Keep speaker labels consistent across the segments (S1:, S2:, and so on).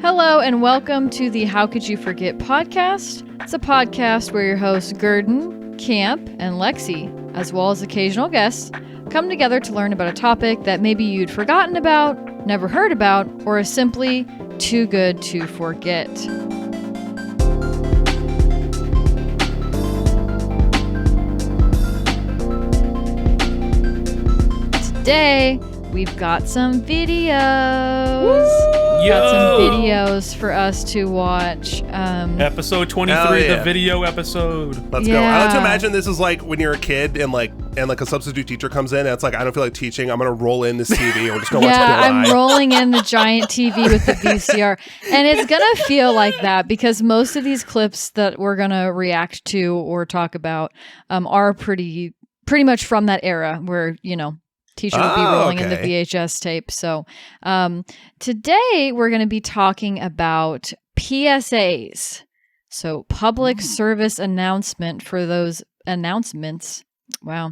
S1: Hello and welcome to the How Could You Forget podcast. It's a podcast where your hosts Gurdon, Camp, and Lexi, as well as occasional guests, come together to learn about a topic that maybe you'd forgotten about, never heard about, or is simply too good to forget. Today, we've got some videos.
S2: Woo!
S1: Got some videos for us to watch.
S2: Episode 23, the video episode.
S3: Let's go. I like to imagine this is like when you're a kid and a substitute teacher comes in and it's like, I don't feel like teaching. I'm going to roll in this TV and we're just going to watch
S1: I'm rolling in the giant TV with the VCR. And it's going to feel like that because most of these clips that we're going to react to or talk about are pretty much from that era where, teacher would be rolling in the VHS tape. So today we're going to be talking about PSAs. So public service announcement for those announcements. Wow.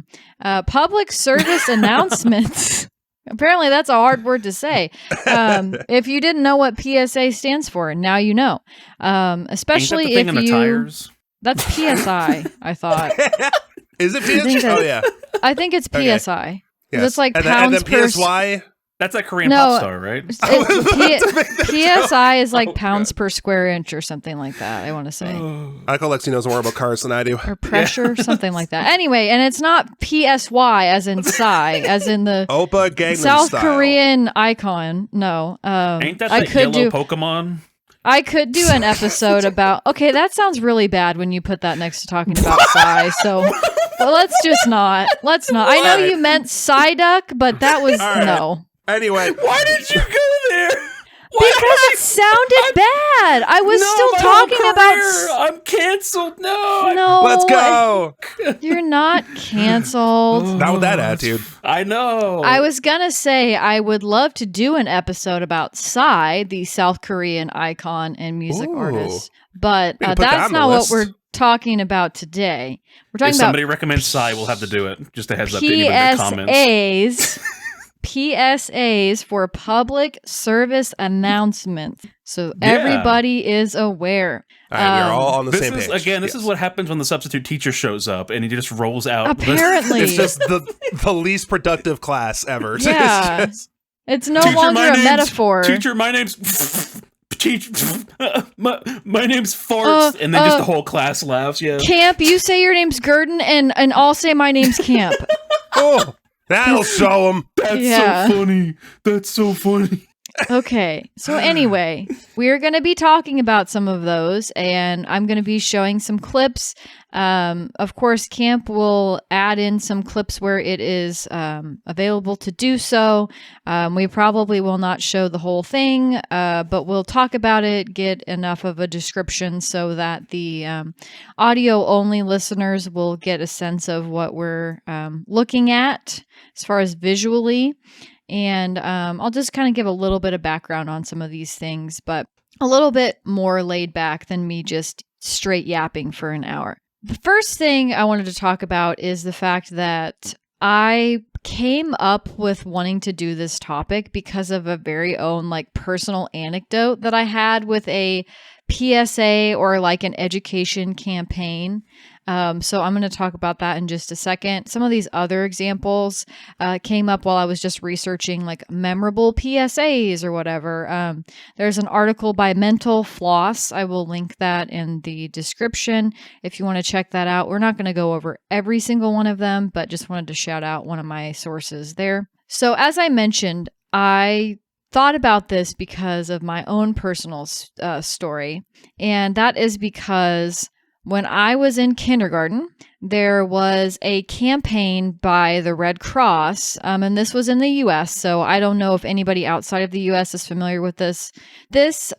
S1: Public service announcements. Apparently that's a hard word to say. If you didn't know what PSA stands for, now you know. Especially
S2: Ain't that the thing
S1: if
S2: on the tires?
S1: That's PSI, I thought.
S3: Is it PSI?
S1: I think it's PSI.
S3: Yes.
S1: It's like
S3: and
S1: pounds
S3: then
S1: per...
S3: PSY?
S2: That's a Korean pop star, right?
S1: PSI is like pounds per square inch or something like that, I want to say.
S3: I call Lexi knows more about cars than I do.
S1: Or pressure, something like that. Anyway, and it's not PSY as in Psy, as in the
S3: Oppa Gangnam
S1: South
S3: Style.
S1: Korean icon. No.
S2: Ain't that the yellow Pokemon?
S1: I could do an episode about... Okay, that sounds really bad when you put that next to talking about Psy, so... Well, let's just not. Let's not. I know you meant Psyduck, but that was... No.
S3: Anyway.
S2: Why did you go there?
S1: Because it sounded bad. I was still talking about...
S2: I'm canceled. No.
S1: No.
S3: Let's go.
S1: You're not canceled.
S3: Not with that attitude.
S2: I know.
S1: I was going to say I would love to do an episode about Psy, the South Korean icon and music artist. But that's not what we're talking about today. We're talking
S2: if somebody recommends Psy, we'll have to do it. Just a heads up to anybody in the comments. PSAs for public service announcements. So everybody is aware.
S3: All right, we're all on the same page.
S2: Again, this is what happens when the substitute teacher shows up and he just rolls out.
S1: Apparently.
S3: It's just the least productive class ever.
S1: Yeah. It's no longer a metaphor.
S2: Teacher, my name's... my name's Farts, and then just the whole class laughs. Yeah.
S1: Camp, you say your name's Gurdon, and I'll say my name's Camp.
S3: Oh, that'll show them.
S2: That's so funny. That's so funny.
S1: Okay, so anyway, we're going to be talking about some of those, and I'm going to be showing some clips. Of course, Camp will add in some clips where it is available to do so. We probably will not show the whole thing, but we'll talk about it, get enough of a description so that the audio-only listeners will get a sense of what we're looking at as far as visually. And I'll just kind of give a little bit of background on some of these things, but a little bit more laid back than me just straight yapping for an hour. The first thing I wanted to talk about is the fact that I came up with wanting to do this topic because of a very own personal anecdote that I had with a PSA or an education campaign. So I'm going to talk about that in just a second. Some of these other examples came up while I was just researching memorable PSAs or whatever. There's an article by Mental Floss. I will link that in the description if you want to check that out. We're not going to go over every single one of them, but just wanted to shout out one of my sources there. So as I mentioned, I thought about this because of my own personal story, and that is because when I was in kindergarten, there was a campaign by the Red Cross, and this was in the U.S., so I don't know if anybody outside of the U.S. is familiar with this. This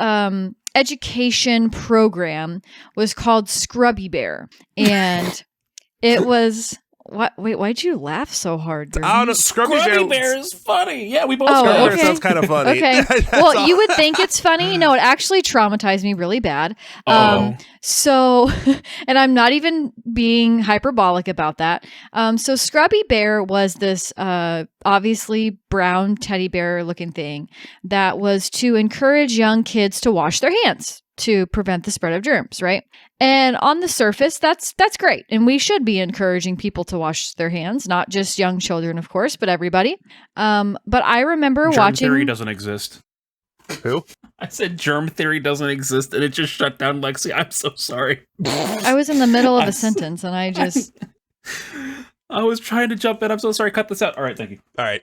S1: education program was called Scrubby Bear, and it was... What? Wait, why'd you laugh so hard?
S3: I don't know.
S2: Scrubby Bear is funny. Yeah, we both.
S3: Scrubby Bear
S1: okay.
S3: sounds kind of funny.
S1: Okay. Well, you would think it's funny. No, it actually traumatized me really bad. So, and I'm not even being hyperbolic about that. So Scrubby Bear was this obviously brown teddy bear looking thing that was to encourage young kids to wash their hands to prevent the spread of germs, right? And on the surface, that's great. And we should be encouraging people to wash their hands, not just young children, of course, but everybody. But I remember watching...
S2: Germ theory doesn't exist.
S3: Who?
S2: I said germ theory doesn't exist, and it just shut down Lexi. I'm so sorry.
S1: I was in the middle of a sentence, and I just...
S2: I was trying to jump in. I'm so sorry. Cut this out. All right, thank you.
S3: All right.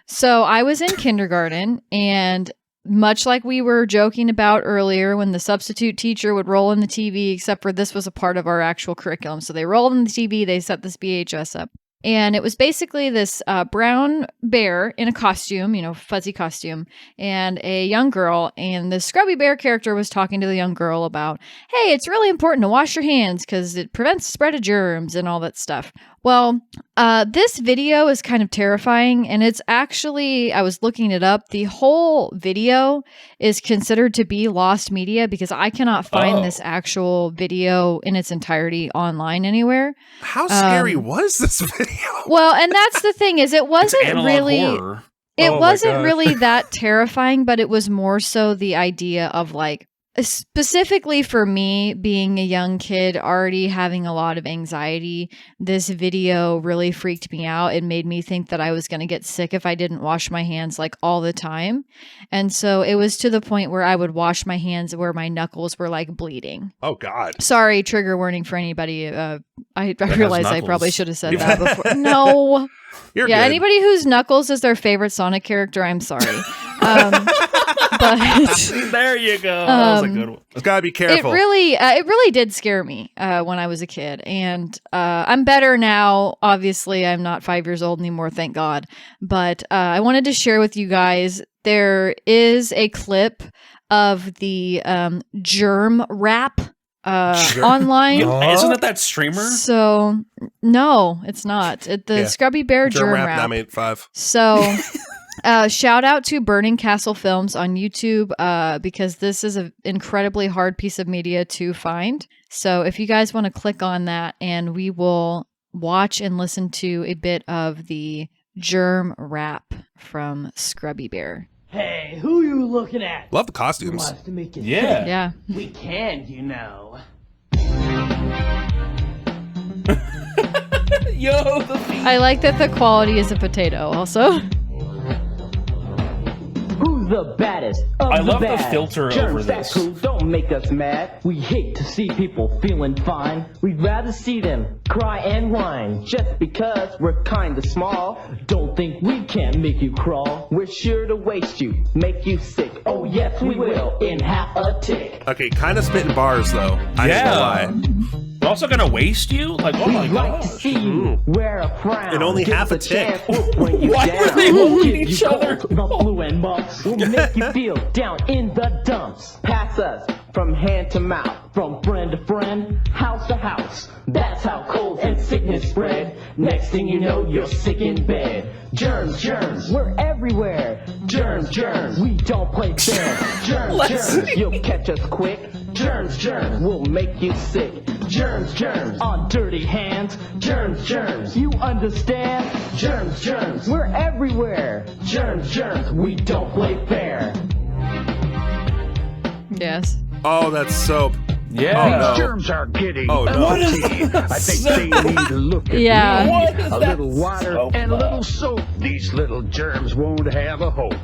S1: So I was in kindergarten, and much like we were joking about earlier when the substitute teacher would roll in the TV, except for this was a part of our actual curriculum. So they rolled in the TV, they set this VHS up. And it was basically this brown bear in a costume, fuzzy costume, and a young girl. And the Scrubby Bear character was talking to the young girl about, hey, it's really important to wash your hands because it prevents the spread of germs and all that stuff. Well, this video is kind of terrifying, and it's actually, I was looking it up, the whole video is considered to be lost media because I cannot find this actual video in its entirety online anywhere.
S3: How scary was this video?
S1: Well, and that's the thing is it wasn't really...
S2: Horror.
S1: It wasn't really that terrifying, but it was more so the idea of like, specifically for me being a young kid already having a lot of anxiety, this video really freaked me out. It made me think that I was going to get sick if I didn't wash my hands like all the time. And so it was to the point where I would wash my hands where my knuckles were like bleeding.
S3: Oh God.
S1: Sorry, trigger warning for anybody. I realize I probably should have said that before. No.
S3: You're
S1: good.
S3: Anybody
S1: whose knuckles is their favorite Sonic character, I'm sorry. But
S2: there you go. That was a good one.
S3: It's gotta be careful.
S1: It really did scare me when I was a kid, and I'm better now. Obviously, I'm not 5 years old anymore, thank God. But I wanted to share with you guys. There is a clip of the germ rap online.
S2: Isn't that streamer?
S1: So no, it's not. The Scrubby Bear germ rap.
S3: 985.
S1: So. Shout out to Burning Castle Films on YouTube because this is an incredibly hard piece of media to find. So if you guys want to click on that, and we will watch and listen to a bit of the germ rap from Scrubby Bear.
S4: Hey, who you looking at?
S3: Love the costumes.
S4: Wants to make it
S1: Yeah.
S4: We can, you know.
S2: Yo,
S1: I like that the quality is a potato also.
S4: Who's the baddest of
S2: I
S4: the
S2: love
S4: bad?
S2: the filter
S4: Germs
S2: over
S4: that
S2: this.
S4: cool, don't make us mad. We hate to see people feeling fine. We'd rather see them cry and whine. Just because we're kinda small, don't think we can't make you crawl. We're sure to waste you, make you sick. Oh yes, we will, in half a tick.
S3: Okay, kind of spitting bars though. I ain't gonna lie.
S2: We're also gonna waste you? Like, oh my
S4: We'd like
S2: god.
S4: to see you wear a frown.
S3: And only
S4: Give
S3: half
S4: us
S3: a tick.
S4: chance, we'll bring you
S2: Why
S4: down.
S2: were they holding
S4: Give
S2: each
S4: you
S2: other?
S4: cold, the flu and mumps will make you feel down in the dumps. Pass us from hand to mouth, from friend to friend, house to house. That's how cold and sickness spread. Next thing you know, you're sick in bed. Germs, germs, we're everywhere. Germs, germs, we don't play fair. Germs, germs, you'll catch us quick. Germs, germs, will make you sick. Germs, germs, on dirty hands. Germs, germs, you understand? Germs, germs, we're everywhere. Germs, germs, we don't play fair.
S1: Yes.
S3: Oh, that's soap.
S2: Yeah.
S3: Oh, no.
S5: Germs are getting
S3: Oh, no.
S2: What is
S5: naughty. I think they need to look at
S1: Yeah.
S5: me.
S2: What is
S5: A
S2: that
S5: little water
S2: soap
S5: and a
S2: about?
S5: little soap. These little germs won't have a hope.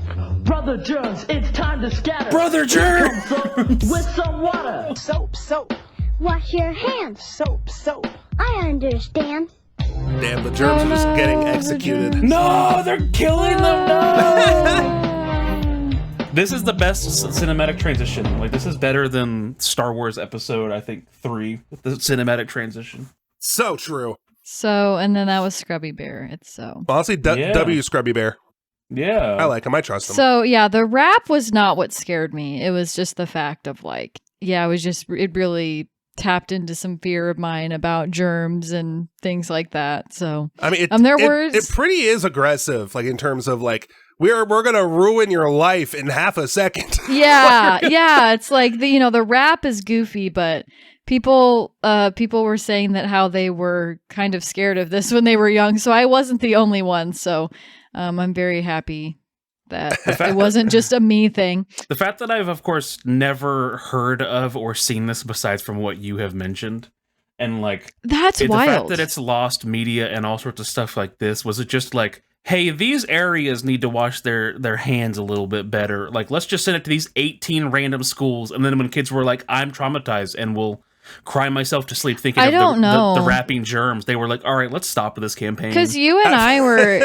S4: Brother Germs, it's time to scatter.
S2: Brother Germ!
S4: Come soap with some water.
S6: Soap, soap. Wash your hands. Soap, soap. I understand.
S3: Damn, the germs are just getting executed.
S2: No, they're killing them. No. This is the best cinematic transition. Like, this is better than Star Wars Episode, I think, 3 with the cinematic transition.
S3: So true.
S1: So, and then that was Scrubby Bear. It's so.
S3: Honestly,
S2: Yeah.
S3: W Scrubby Bear.
S2: Yeah.
S3: I like him. I trust him.
S1: So, yeah, the rap was not what scared me. It was just the fact of like, yeah, it was just, it really tapped into some fear of mine about germs and things like that. So
S3: I mean,
S1: it
S3: pretty is aggressive, like in terms of like we're gonna ruin your life in half a second.
S1: Yeah, yeah. It's like the rap is goofy, but people were saying that how they were kind of scared of this when they were young. So I wasn't the only one. So I'm very happy that it wasn't just a me thing.
S2: The fact that I've, of course, never heard of or seen this besides from what you have mentioned. And like,
S1: that's wild.
S2: The fact that it's lost media and all sorts of stuff like this, was it just like, hey, these areas need to wash their hands a little bit better. Like, let's just send it to these 18 random schools. And then when kids were like, I'm traumatized and will cry myself to sleep thinking the wrapping germs, they were like, all right, let's stop with this campaign.
S1: Because you and I, we're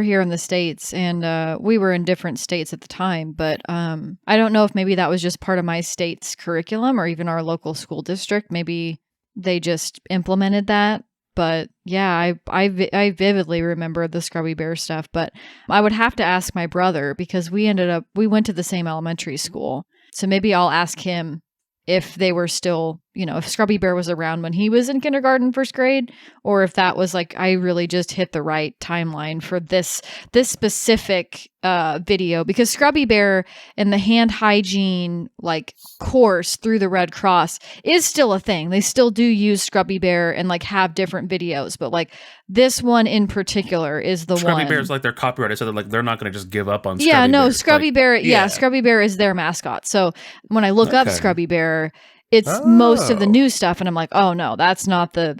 S1: here in the States, and we were in different states at the time. But I don't know if maybe that was just part of my state's curriculum or even our local school district. Maybe they just implemented that. But yeah, I vividly remember the Scrubby Bear stuff. But I would have to ask my brother because we went to the same elementary school. So maybe I'll ask him if they were still, if Scrubby Bear was around when he was in kindergarten, first grade, or if that was like, I really just hit the right timeline for this specific video, because Scrubby Bear and the hand hygiene like course through the Red Cross is still a thing. They still do use Scrubby Bear and like have different videos, but like this one in particular is the
S2: Scrubby
S1: one.
S2: Bear is like their copyright, so they're not going to just give up on.
S1: Yeah,
S2: Scrubby
S1: no,
S2: Bear.
S1: Scrubby Bear. Yeah, Scrubby Bear is their mascot. So when I look up Scrubby Bear, it's most of the new stuff, and I'm like, oh no, that's not the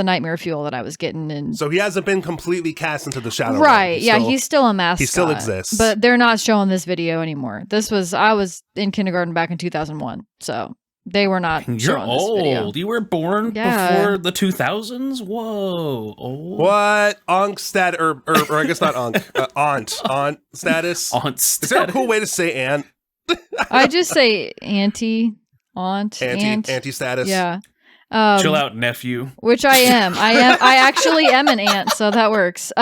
S1: nightmare fuel that I was getting. And
S3: so he hasn't been completely cast into the shadow,
S1: right? He's still a mascot.
S3: He still exists,
S1: but they're not showing this video anymore. I was in kindergarten back in 2001, so they were not.
S2: You're old.
S1: This video.
S2: You were born before the 2000s. Whoa, old.
S3: What onk stat or I guess not onk, aunt status.
S2: Aunt status.
S3: Is there a cool way to say aunt?
S1: I just say auntie.
S3: Auntie status.
S1: Yeah.
S2: Chill out, nephew.
S1: Which I am. I actually am an aunt, so that works.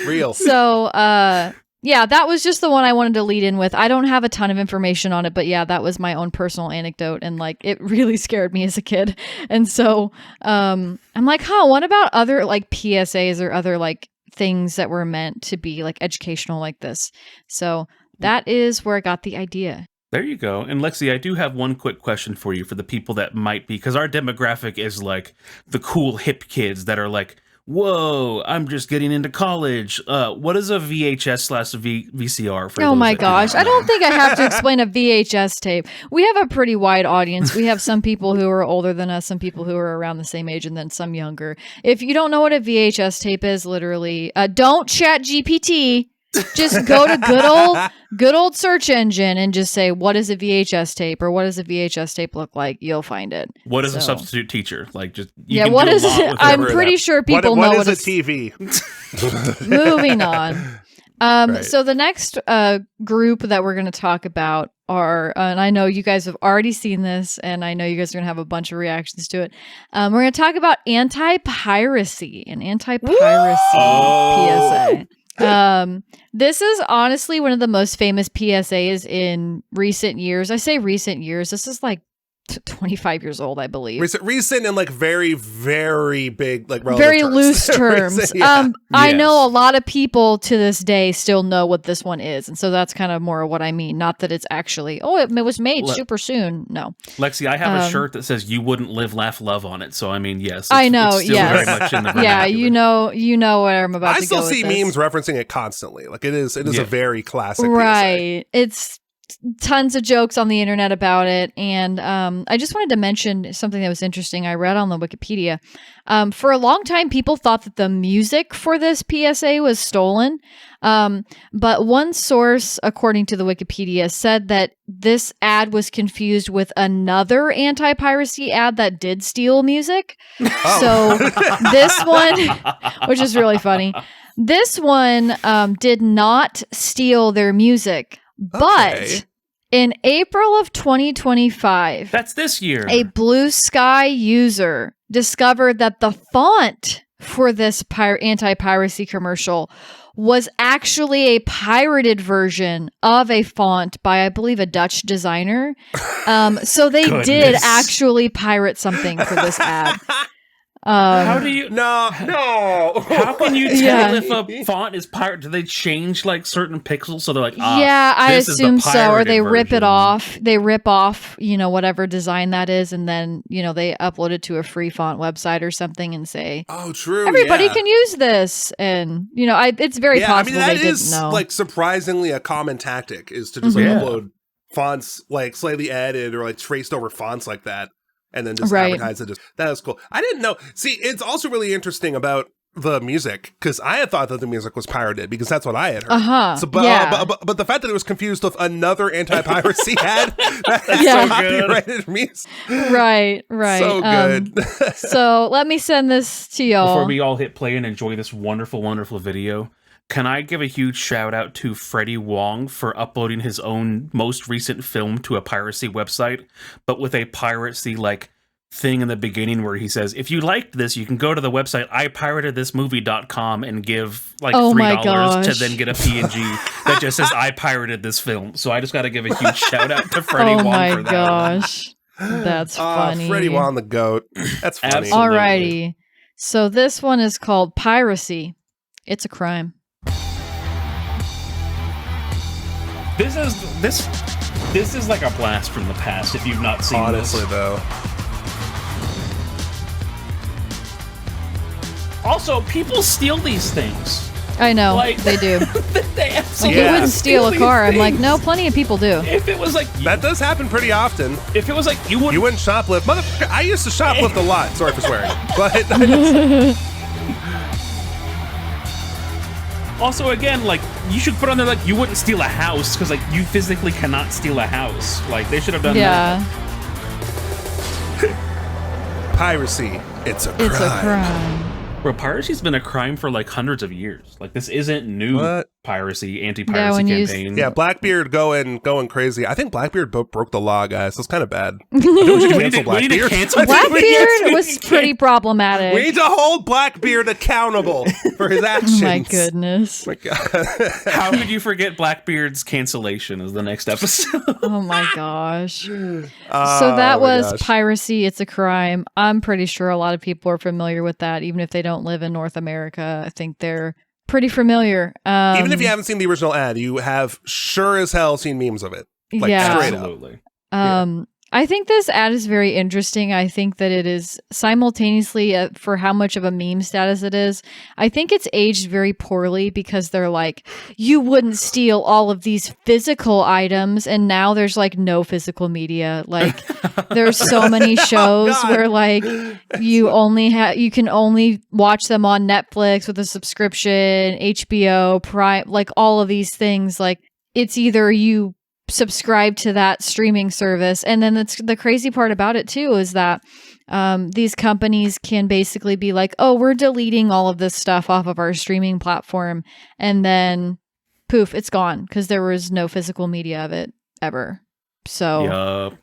S3: Real.
S1: So, yeah, that was just the one I wanted to lead in with. I don't have a ton of information on it, but yeah, that was my own personal anecdote, and like it really scared me as a kid. And so, I'm like, what about other like PSAs or other like things that were meant to be like educational like this? So that is where I got the idea.
S2: There you go. And Lexi, I do have one quick question for you for the people that might be, because our demographic is like the cool hip kids that are like, whoa, I'm just getting into college. What is a VHS/VCR for?
S1: Oh my gosh. I don't think I have to explain a VHS tape. We have a pretty wide audience. We have some people who are older than us, some people who are around the same age, and then some younger. If you don't know what a VHS tape is, literally, don't chat GPT. Just go to good old search engine and just say, what is a VHS tape, or what does a VHS tape look like? You'll find it.
S2: What is a substitute teacher? Like, just
S1: what is it? I'm pretty sure people know
S3: what is a TV.
S1: Moving on. Right. So the next group that we're going to talk about are, and I know you guys have already seen this, and I know you guys are going to have a bunch of reactions to it. We're going to talk about anti-piracy and anti-piracy PSA. This is honestly one of the most famous PSAs in recent years. I say recent years. This is like 25 years old, I believe.
S3: Recent and like very, very big, like
S1: very
S3: terms.
S1: loose terms.
S3: Recent, yeah.
S1: I know a lot of people to this day still know what this one is, and so that's kind of more of what I mean. Not that it's actually, it was made super soon. No,
S2: Lexi, I have a shirt that says "You wouldn't live, laugh, love" on it. So I mean, yes,
S1: I know.
S2: It's still very much in the
S1: yeah, you know where I'm about to go.
S3: I still see memes referencing it constantly. Like it is a very classic.
S1: Right.
S3: PSA.
S1: It's tons of jokes on the internet about it, and I just wanted to mention something that was interesting. I read on the Wikipedia. For a long time, people thought that the music for this PSA was stolen, but one source, according to the Wikipedia, said that this ad was confused with another anti-piracy ad that did steal music. So this one, which is really funny, this one did not steal their music. But in April of 2025,
S2: that's this year,
S1: a Blue Sky user discovered that the font for this anti-piracy commercial was actually a pirated version of a font by, I believe, a Dutch designer. So they did actually pirate something for this ad.
S2: How do you?
S3: No.
S2: How can you tell if a font is pirate? Do they change like certain pixels so they're like,
S1: I assume so, or they rip it
S2: version.
S1: off. They rip off, whatever design that is, and then they upload it to a free font website or something and say,
S3: "Oh, true,
S1: everybody can use this." And it's very possible
S3: that
S1: they
S3: is
S1: didn't know.
S3: like surprisingly a common tactic is to just like upload fonts like slightly edited or like traced over fonts like that. And then just advertise it. That is cool. I didn't know. See, it's also really interesting about the music because I had thought that the music was pirated because that's what I had heard. So, but the fact that it was confused with another anti-piracy ad that is so copyrighted music.
S1: Right.
S3: So good.
S1: So let me send this to y'all.
S2: Before we all hit play and enjoy this wonderful, wonderful video, can I give a huge shout out to Freddie Wong for uploading his own most recent film to a piracy website, but with a piracy like thing in the beginning where he says, if you liked this, you can go to the website ipiratedthismovie.com and give like $3 to then get a PNG that just says I pirated this film. So I just got to give a huge shout out to Freddie Wong for that.
S1: Oh my gosh. That's funny.
S3: Freddie Wong the GOAT. That's funny.
S2: Absolutely.
S1: Alrighty. So this one is called Piracy. It's a crime.
S2: This is like a blast from the past if you've not seen
S3: Honestly,
S2: this.
S3: though.
S2: Also, people steal these things.
S1: I know,
S2: Like,
S1: they do.
S2: They absolutely
S1: You wouldn't steal a car. I'm like,
S2: things.
S1: no, plenty of people do.
S2: If it was like
S3: That does happen pretty often.
S2: if it was like you
S3: You wouldn't shoplift. Motherfucker, I used to shoplift a lot. Sorry for swearing. But
S2: also again, like you should put on there like you wouldn't steal a house because like you physically cannot steal a house. Like they should have done that.
S3: piracy, it's a crime.
S1: It's a crime.
S2: Bro, piracy's been a crime for like hundreds of years. Like this isn't new piracy, anti-piracy campaign.
S3: Yeah, Blackbeard going crazy. I think Blackbeard broke the law, guys. That's kind of bad.
S2: We need to cancel
S1: Blackbeard was pretty problematic.
S3: We need to hold Blackbeard accountable for his actions.
S1: My goodness.
S3: My God.
S2: How could you forget Blackbeard's cancellation as the next episode?
S1: Oh my gosh. So that was piracy. It's a crime. I'm pretty sure a lot of people are familiar with that, even if they don't live in North America. I think they're pretty familiar.
S3: Even if you haven't seen the original ad, you have sure as hell seen memes of it. Like, straight
S2: Absolutely.
S3: up.
S1: I think this ad is very interesting. I think that it is simultaneously, for how much of a meme status it is, I think it's aged very poorly because they're like, you wouldn't steal all of these physical items, and now there's like no physical media. Like there's so many shows where like you can only watch them on Netflix with a subscription, HBO, Prime, like all of these things. Like it's either you subscribe to that streaming service, and then the crazy part about it too is that these companies can basically be like, oh, we're deleting all of this stuff off of our streaming platform, and then poof, it's gone because there was no physical media of it ever. So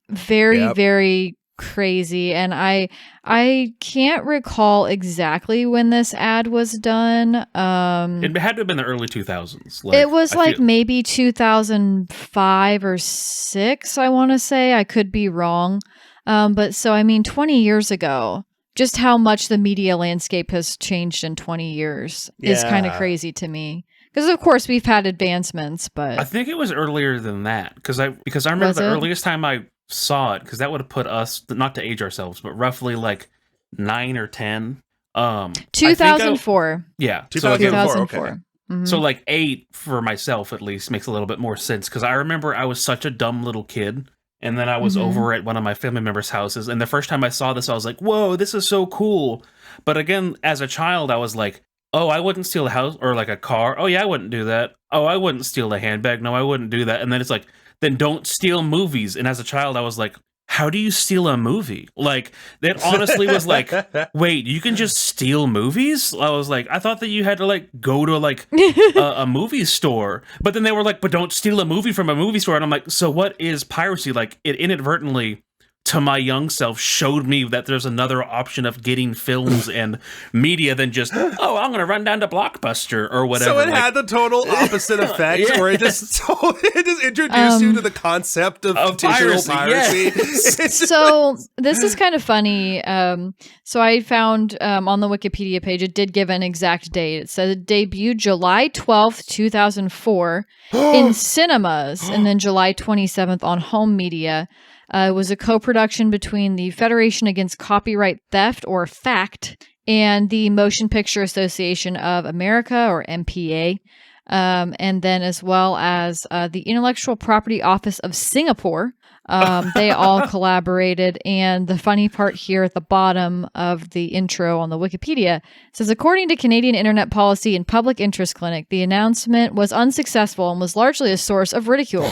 S1: very crazy. And I can't recall exactly when this ad was done.
S2: It had to have been the early 2000s. Like,
S1: it was maybe 2005 or 6, I want to say. I could be wrong. But so, I mean, 20 years ago, just how much the media landscape has changed in 20 years is kind of crazy to me. Because of course we've had advancements, but
S2: I think it was earlier than that because I remember the earliest time I saw it, because that would have put us, not to age ourselves, but roughly like 9 or 10.
S1: 2004.
S2: Yeah,
S1: 2004.
S3: Okay.
S1: Mm-hmm.
S2: So like 8 for myself at least makes a little bit more sense because I remember I was such a dumb little kid, and then I was over at one of my family members' houses, and the first time I saw this, I was like, "Whoa, this is so cool!" But again, as a child, I was like, "Oh, I wouldn't steal a house or like a car. Oh yeah, I wouldn't do that. Oh, I wouldn't steal a handbag. No, I wouldn't do that." And then it's like, then don't steal movies. And as a child, I was like, how do you steal a movie? Like, that honestly was like, wait, you can just steal movies? I was like, I thought that you had to like go to like a movie store. But then they were like, but don't steal a movie from a movie store. And I'm like, so what is piracy? Like, it inadvertently to my young self showed me that there's another option of getting films and media than just, oh, I'm going to run down to Blockbuster or whatever.
S3: So it had the total opposite effect where it just introduced you to the concept of digital piracy.
S2: Yes.
S1: So this is kind of funny. So I found on the Wikipedia page, it did give an exact date. It said it debuted July 12th, 2004 in cinemas, and then July 27th on home media. It was a co-production between the Federation Against Copyright Theft, or FACT, and the Motion Picture Association of America, or MPA, and then as well as the Intellectual Property Office of Singapore. They all collaborated, and the funny part here at the bottom of the intro on the Wikipedia says, according to Canadian Internet Policy and Public Interest Clinic, the announcement was unsuccessful and was largely a source of ridicule.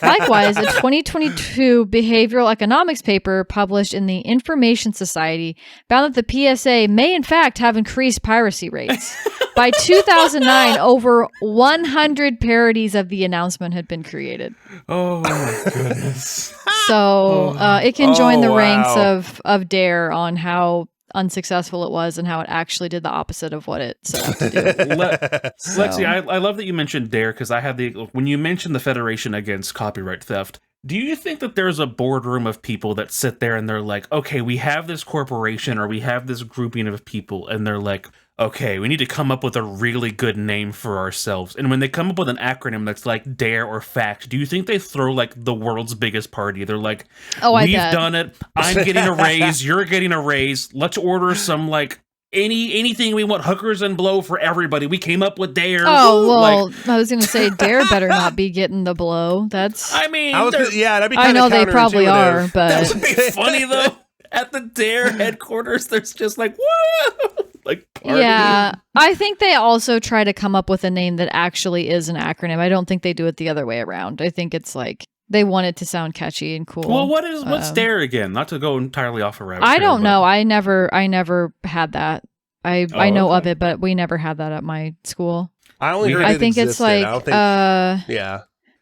S1: Likewise, a 2022 behavioral economics paper published in the Information Society found that the PSA may in fact have increased piracy rates. By 2009, over 100 parodies of the announcement had been created.
S2: Oh my goodness.
S1: So it can join the ranks of Dare on how unsuccessful it was and how it actually did the opposite of what it set out to do.
S2: Lexi, I love that you mentioned Dare, because I had when you mentioned the Federation Against Copyright Theft, do you think that there's a boardroom of people that sit there and they're like, okay, we have this corporation or we have this grouping of people, and they're like, okay, we need to come up with a really good name for ourselves. And when they come up with an acronym that's like DARE or FACT, do you think they throw like the world's biggest party? They're like, we've done it. I'm getting a raise. You're getting a raise. Let's order some like anything we want, hookers and blow for everybody. We came up with DARE.
S1: Oh, well, I was going to say DARE better not be getting the blow. That's...
S2: I mean,
S3: that'd be
S1: I know they probably are, but...
S2: That would be funny, though. At the DARE headquarters, there's just like, whoa! Like, party.
S1: Yeah, I think they also try to come up with a name that actually is an acronym. I don't think they do it the other way around. I think it's like they want it to sound catchy and cool.
S2: Well, what's DARE again? Not to go entirely off a rabbit
S1: I
S2: trail,
S1: don't know. I never had that. I know of it, but we never had that at my school.
S3: I only heard
S1: I think
S3: existed.
S1: it's like
S3: I don't think,
S2: yeah,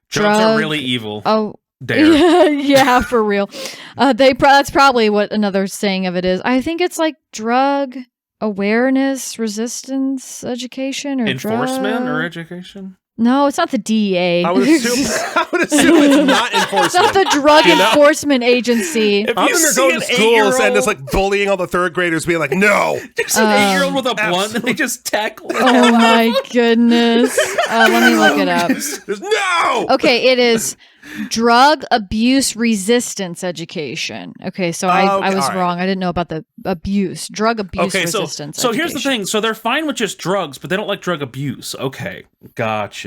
S2: drugs are really evil.
S1: Oh.
S2: DARE.
S1: Yeah, for real. That's probably what another saying of it is. I think it's like drug awareness, resistance, education, or
S2: enforcement or education.
S1: No, it's not the DEA.
S3: I would assume it's not enforcement.
S1: It's not the Drug Enforcement Agency.
S3: I'm going to go to schools and it's like bullying all the third graders, being like, no.
S2: There's an 8-year-old with a blunt and they just tackle it.
S1: Oh my goodness. Let me look it up.
S3: No!
S1: Okay, it is drug abuse resistance education. Okay, so I was wrong. I didn't know about the abuse. Drug abuse resistance
S2: so
S1: education.
S2: Here's the thing. So they're fine with just drugs, but they don't like drug abuse. Okay, gotcha.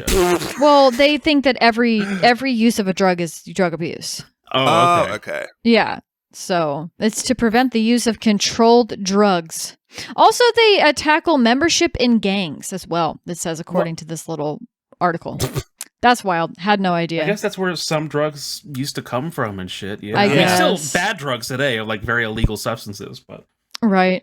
S1: Well, they think that every use of a drug is drug abuse.
S2: Oh,
S3: okay.
S1: Yeah. So it's to prevent the use of controlled drugs. Also, they tackle membership in gangs as well. It says, according to this little article. That's wild. Had no idea.
S2: I guess that's where some drugs used to come from and shit. Yeah,
S1: I guess.
S2: mean, still bad drugs today are like very illegal substances, but
S1: right.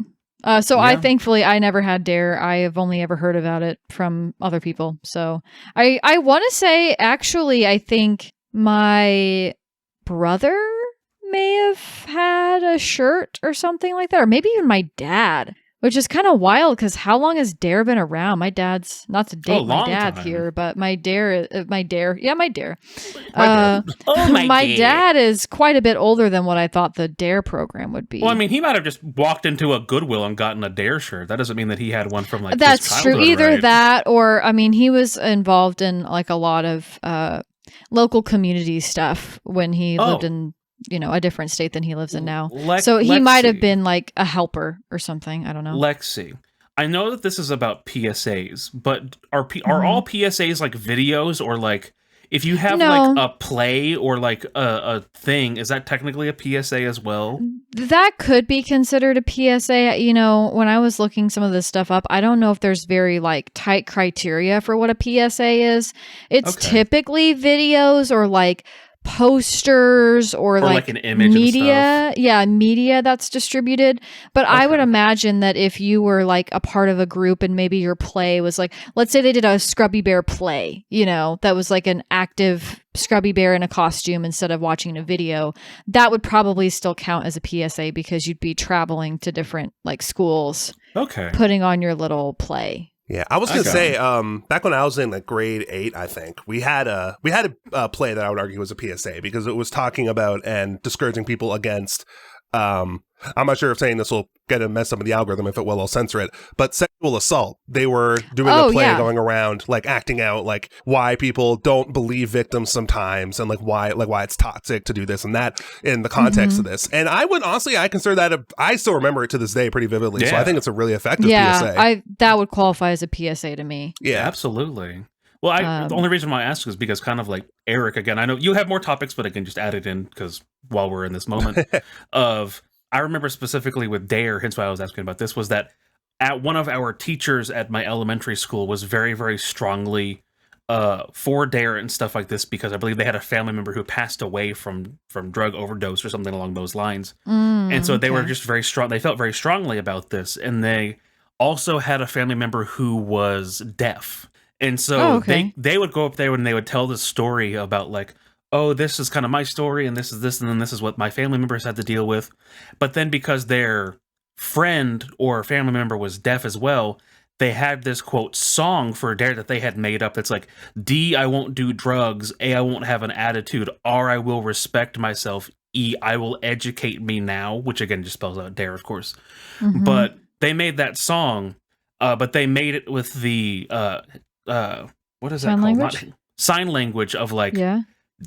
S1: So I thankfully I never had DARE. I have only ever heard about it from other people. So I want to say actually I think my brother may have had a shirt or something like that, or maybe even my dad. Which is kind of wild because how long has DARE been around? My dad's, not to date my dad here, but my dare. My dad is quite a bit older than what I thought the DARE program would be.
S2: Well, I mean, he might have just walked into a Goodwill and gotten a DARE shirt. That doesn't mean that he had one from like
S1: that's
S2: his
S1: true. Either
S2: right?
S1: that or, I mean, he was involved in like a lot of local community stuff when he lived in a different state than he lives in now. So he might have been like a helper or something. I don't know.
S2: Lexi, I know that this is about PSAs, but are all PSAs like videos, or like if you have like a play or like a thing, is that technically a PSA as well?
S1: That could be considered a PSA. When I was looking some of this stuff up, I don't know if there's very like tight criteria for what a PSA is. It's typically videos or like posters or like
S2: an image
S1: media. Yeah, media that's distributed. But I would imagine that if you were like a part of a group and maybe your play was like, let's say they did a Scrubby Bear play, that was like an active Scrubby Bear in a costume instead of watching a video, that would probably still count as a PSA because you'd be traveling to different like schools, putting on your little play.
S3: Yeah, I was gonna say, back when I was in like grade 8, I think we had a play that I would argue was a PSA because it was talking about and discouraging people against. I'm not sure if saying this will get a mess up in the algorithm. If it will, I'll censor it. But sexual assault. They were doing a play going around, like acting out, like why people don't believe victims sometimes, and like why it's toxic to do this and that in the context of this. And I would honestly, I consider that I still remember it to this day pretty vividly. Yeah. So I think it's a really effective PSA.
S1: That would qualify as a PSA to me.
S2: Yeah, absolutely. Well, the only reason why I asked is because kind of like Eric again. I know you have more topics, but again, just add it in because while we're in this moment I remember specifically with Dare, hence why I was asking about this, was that at one of our teachers at my elementary school was very, very strongly for Dare and stuff like this because I believe they had a family member who passed away from drug overdose or something along those lines. And so they were just very strong. They felt very strongly about this. And they also had a family member who was deaf. And so they would go up there and they would tell this story about like, oh, this is kind of my story, and this is this, and then this is what my family members had to deal with. But then because their friend or family member was deaf as well, they had this, quote, song for Dare that they had made up. It's like, D, I won't do drugs. A, I won't have an attitude. R, I will respect myself. E, I will educate me now, which again just spells out Dare, of course. But they made that song, but they made it with the, what is that called?
S1: Language?
S2: Sign language of like... Yeah.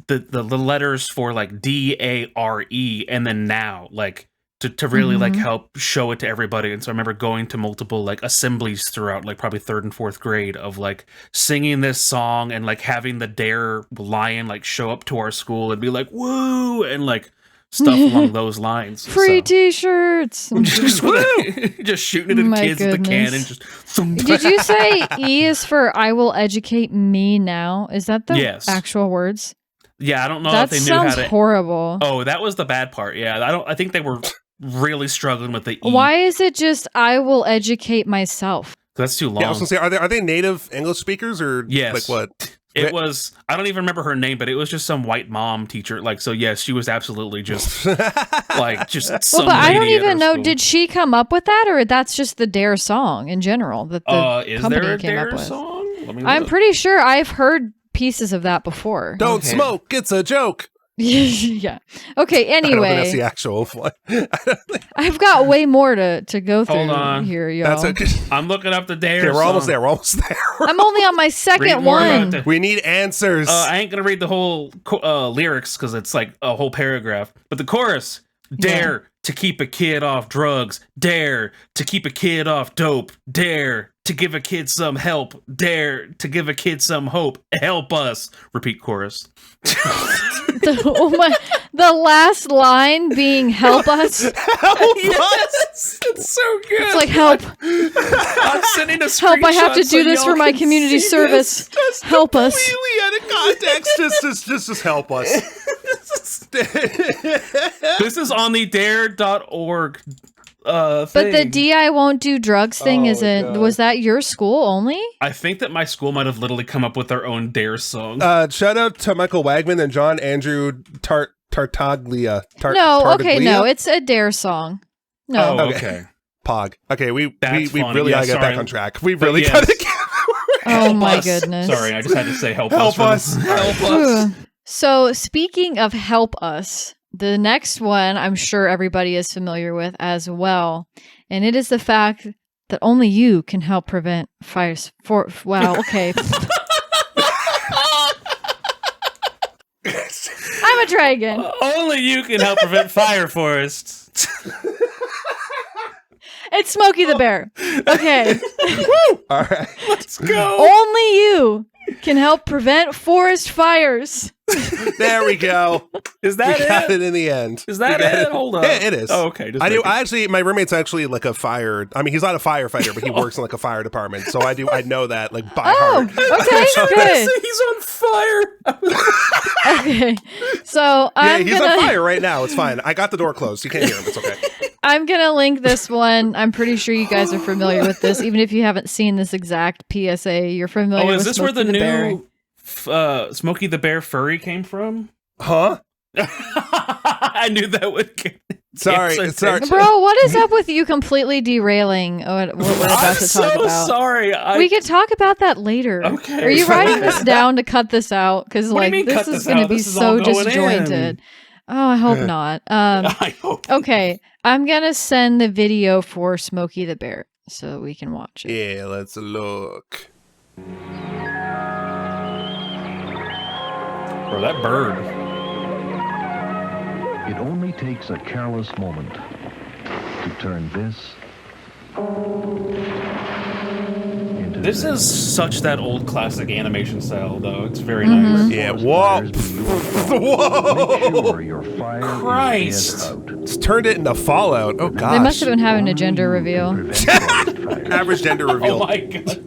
S2: The letters for like D-A-R-E and then now like to really like help show it to everybody. And so I remember going to multiple like assemblies throughout like probably 3rd and 4th grade of like singing this song and like having the Dare lion like show up to our school and be like woo and like stuff along those lines.
S1: Free t-shirts.
S2: just shooting at kids with the cannon.
S1: Did you say E is for I will educate me now? Is that the actual words?
S2: Yeah, I don't know if they knew how to...
S1: That sounds horrible.
S2: Oh, that was the bad part. Yeah, I think they were really struggling with the E.
S1: Why is it just I will educate myself?
S2: That's too long.
S3: Yeah, I was gonna say, are they native English speakers or like what?
S2: It was, I don't even remember her name, but it was just some white mom teacher. Like, so yes, she was absolutely just like, just some
S1: but I don't even know,
S2: school.
S1: Did she come up with that or that's just the Dare song in general that the company came up with?
S2: Song?
S1: I'm pretty sure I've heard pieces of that before.
S3: Don't smoke, it's a joke.
S1: Yeah. Okay, anyway.
S3: I don't think that's the actual one.
S1: I've got way more to go through.
S2: Hold on.
S1: Here, y'all.
S3: That's okay.
S2: I'm looking up the Dare
S3: we're almost there. We're almost there.
S1: I'm only on my second one.
S3: We need answers.
S2: I ain't going to read the whole lyrics because it's like a whole paragraph. But the chorus, Dare to keep a kid off drugs. Dare to keep a kid off dope. Dare to give a kid some help. Dare to give a kid some hope. Help us. Repeat chorus.
S1: The last line being help us.
S3: Help us.
S2: It's so good.
S1: It's like help.
S2: I'm sending a screenshot.
S1: Help, I have to do this for my community service. Help us.
S3: Completely out of context. just help us.
S2: This is on the dare.org
S1: but the D I won't do drugs thing isn't. Was that your school only?
S2: I think that my school might have literally come up with their own Dare song.
S3: Shout out to Michael Wagman and John Andrew Tartaglia.
S1: No, it's a Dare song. No,
S2: okay.
S3: Pog. Okay, we really gotta get back on track. We really
S2: yes.
S3: gotta get.
S1: Oh my goodness!
S2: Sorry, I just had to say help
S3: us. Help us.
S1: So speaking of help us. The next one I'm sure everybody is familiar with as well, and it is the fact that only you can help prevent fires. Wow, okay. I'm a dragon.
S2: Only you can help prevent fire forests.
S1: It's Smokey the Bear. Okay.
S3: Woo! All right,
S2: let's go.
S1: Only you can help prevent forest fires.
S3: There we go.
S2: Is that
S3: we got it in the end?
S2: Is that it? Hold on.
S3: Yeah, it is.
S2: Oh, okay.
S3: My roommate's actually like a fire. I mean, he's not a firefighter, but he works in like a fire department. So I know that like by heart.
S1: Okay, good.
S2: He's on fire.
S1: Okay, so
S3: he's on fire right now. It's fine. I got the door closed. You can't hear him. It's okay.
S1: I'm gonna link this one. I'm pretty sure you guys are familiar with this, even if you haven't seen this exact PSA. You're familiar.
S2: Oh, is
S1: with
S2: this
S1: Smokey
S2: where the new
S1: Bear.
S2: Smokey the Bear furry came from?
S3: Huh?
S2: I knew that would.
S3: Sorry.
S1: Bro, what is up with you completely derailing what we're about to talk about?
S2: Sorry.
S1: We could talk about that later.
S2: Okay.
S1: Are you writing this down to cut this out? Because like this is going to be so disjointed. Oh, I hope not.
S2: I hope.
S1: Okay, I'm gonna send the video for Smokey the Bear so we can watch it.
S3: Yeah, let's look.
S2: Bro, that bird.
S5: It only takes a careless moment to turn this into
S2: This is such that old classic animation style, though. It's very nice.
S3: Yeah, whoa.
S5: Make sure your fire
S2: Christ.
S5: is out.
S3: It's turned it into Fallout. Oh, gosh.
S1: They must have been having a gender reveal.
S3: Average gender reveal.
S2: Oh my god.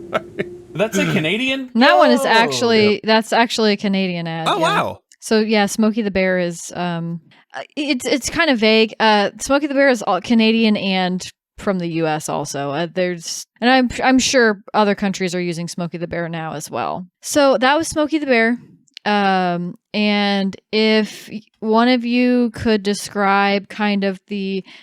S2: That's a Canadian?
S1: And that one is actually that's actually a Canadian ad.
S3: Oh,
S1: yeah.
S3: wow.
S1: So yeah, Smokey the Bear is it's kind of vague. Smokey the Bear is all Canadian and from the US also. I'm sure other countries are using Smokey the Bear now as well. So that was Smokey the Bear. And if one of you could describe kind of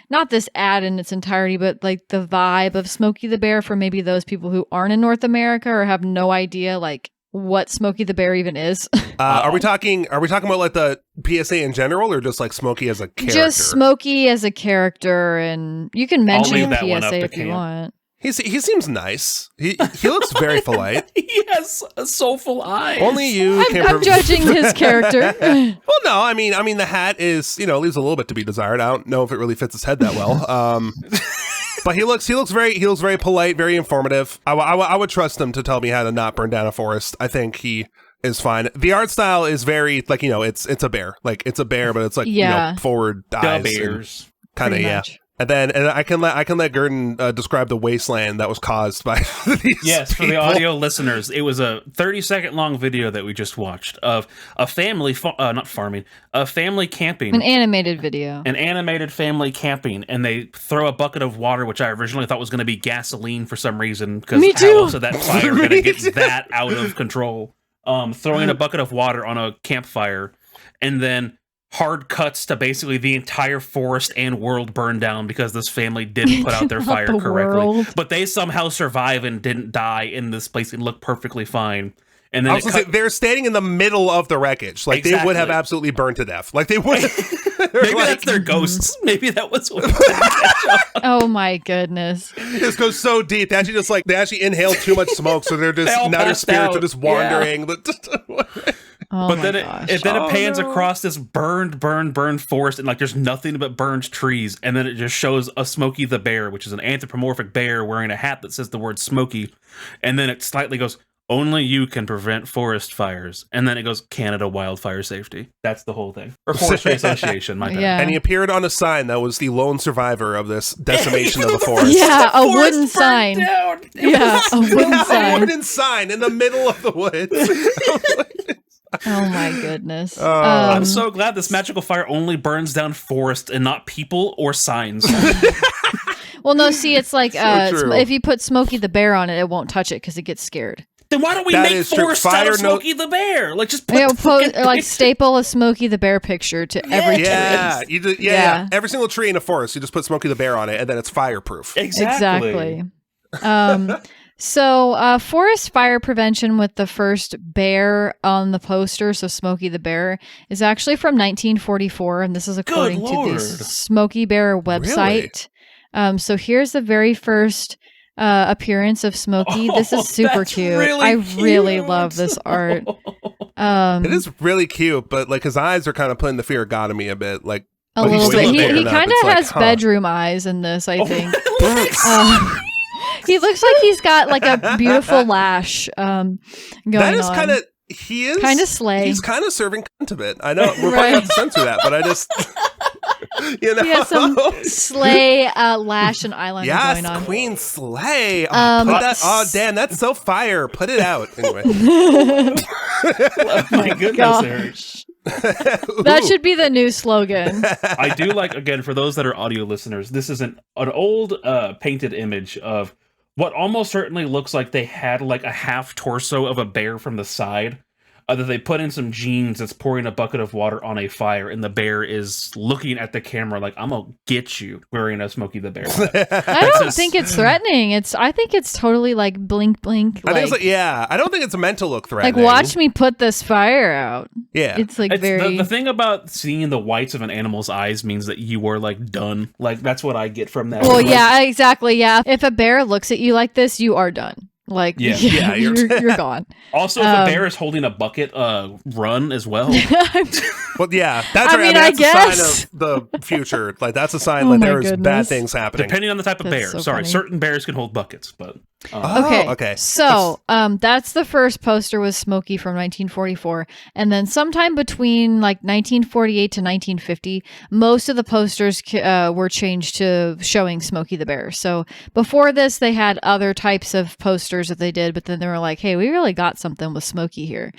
S1: not this ad in its entirety, but like the vibe of Smokey the Bear for maybe those people who aren't in North America or have no idea like what Smokey the Bear even is.
S3: Are we talking about like the PSA in general or just like Smokey as a character?
S1: Just Smokey as a character, and you can mention
S2: leave
S1: the
S2: that one up
S1: PSA
S2: to
S1: if you
S2: Cam.
S1: want.
S3: He seems nice. He looks very polite.
S2: He has a soulful eye.
S3: Only you can
S1: I'm judging his character.
S3: Well, no, I mean the hat is, leaves a little bit to be desired. I don't know if it really fits his head that well. But he looks very polite, very informative. I would trust him to tell me how to not burn down a forest. I think he is fine. The art style is very like, it's a bear. Like it's a bear, but it's like forward eyes.
S2: bears.
S3: Kind of, yeah.
S1: Much.
S3: And I can let Gurdon describe the wasteland that was caused by these
S2: Yes,
S3: people.
S2: for the audio listeners, it was a 30-second long video that we just watched of a family, a family camping.
S1: An animated video.
S2: An animated family camping, and they throw a bucket of water, which I originally thought was going to be gasoline for some reason, because how else did that fire going to get that out of control? Throwing a bucket of water on a campfire, and then hard cuts to basically the entire forest and world burned down because this family didn't put out their fire correctly.
S1: World.
S2: But they somehow survive and didn't die in this place and look perfectly fine. And then
S3: I was gonna say, they're standing in the middle of the wreckage. Like they would have absolutely burned to death. Like they would.
S2: Maybe that's their ghosts. Maybe that was what.
S1: Oh my goodness!
S3: This goes so deep. They actually inhaled too much smoke, so they're just now their spirits are just wandering. Yeah.
S1: Oh
S2: but then
S1: gosh.
S2: it pans across this burned forest, and like there's nothing but burned trees, and then it just shows a Smokey the Bear, which is an anthropomorphic bear wearing a hat that says the word Smokey, and then it slightly goes, "Only you can prevent forest fires," and then it goes, "Canada Wildfire Safety." That's the whole thing. Or Forestry Association, my bad.
S1: Yeah.
S3: And he appeared on a sign that was the lone survivor of this decimation of the forest.
S1: Yeah, a wooden sign.
S2: Down.
S1: Yeah, a wooden sign.
S3: A wooden sign in the middle of the woods.
S1: Oh my goodness.
S2: I'm so glad this magical fire only burns down forest and not people or signs.
S1: Well, no, see, it's like
S3: true.
S1: if you put Smokey the Bear on it, it won't touch it because it gets scared.
S2: Then why don't we
S3: That
S2: make
S3: is true.
S2: forests out of Smokey the Bear? Like just put
S1: Like staple a Smokey the Bear picture to every tree.
S3: Yeah. Every single tree in a forest, you just put Smokey the Bear on it, and then it's fireproof.
S2: Exactly.
S1: So forest fire prevention with the first bear on the poster, so Smokey the Bear, is actually from 1944, and this is according to the Smokey Bear website.
S3: Really?
S1: So here's the very first appearance of Smokey. This is super cute. I really love this art.
S3: It is really cute, but like his eyes are kind of putting the fear of God in me a bit. Like
S1: A little bit. He kind of has
S3: like,
S1: bedroom eyes in this, I think. He looks like he's got like a beautiful lash going on.
S3: That is kind of He is
S1: kind of slay.
S3: He's kind of serving cunt a bit. I know we're probably going to censor that, but I just,
S1: He has some slay lash and eyeliner going on.
S3: Yes, Queen Slay. Dan, that's so fire. Put it out. Anyway.
S2: Oh my goodness.
S1: That should be the new slogan.
S2: I do like, again, for those that are audio listeners, this is an old painted image of what almost certainly looks like they had like a half torso of a bear from the side. That they put in some jeans that's pouring a bucket of water on a fire, and the bear is looking at the camera like, I'm gonna get you, wearing a Smokey the Bear.
S1: I don't think it's threatening. I think it's totally like blink, blink.
S3: I think it's I don't think it's meant to look threatening.
S1: Like, watch me put this fire out.
S3: Yeah.
S1: It's like very...
S2: The thing about seeing the whites of an animal's eyes means that you were like done. Like, that's what I get from that.
S1: Well, yeah, exactly. Yeah. If a bear looks at you like this, you are done. Like, yeah, you're gone.
S2: Also, if a bear is holding a bucket, run as well.
S3: Well, yeah, that's right. That's a sign of the future. Like, that's a sign that there is bad things happening.
S2: Depending on the type of bear.
S1: So
S2: Sorry,
S1: funny.
S2: certain bears can hold buckets, but...
S1: Okay. So, that's the first poster was Smokey from 1944. And then sometime between like 1948 to 1950, most of the posters were changed to showing Smokey the Bear. So before this, they had other types of posters that they did, but then they were like, hey, we really got something with Smokey here.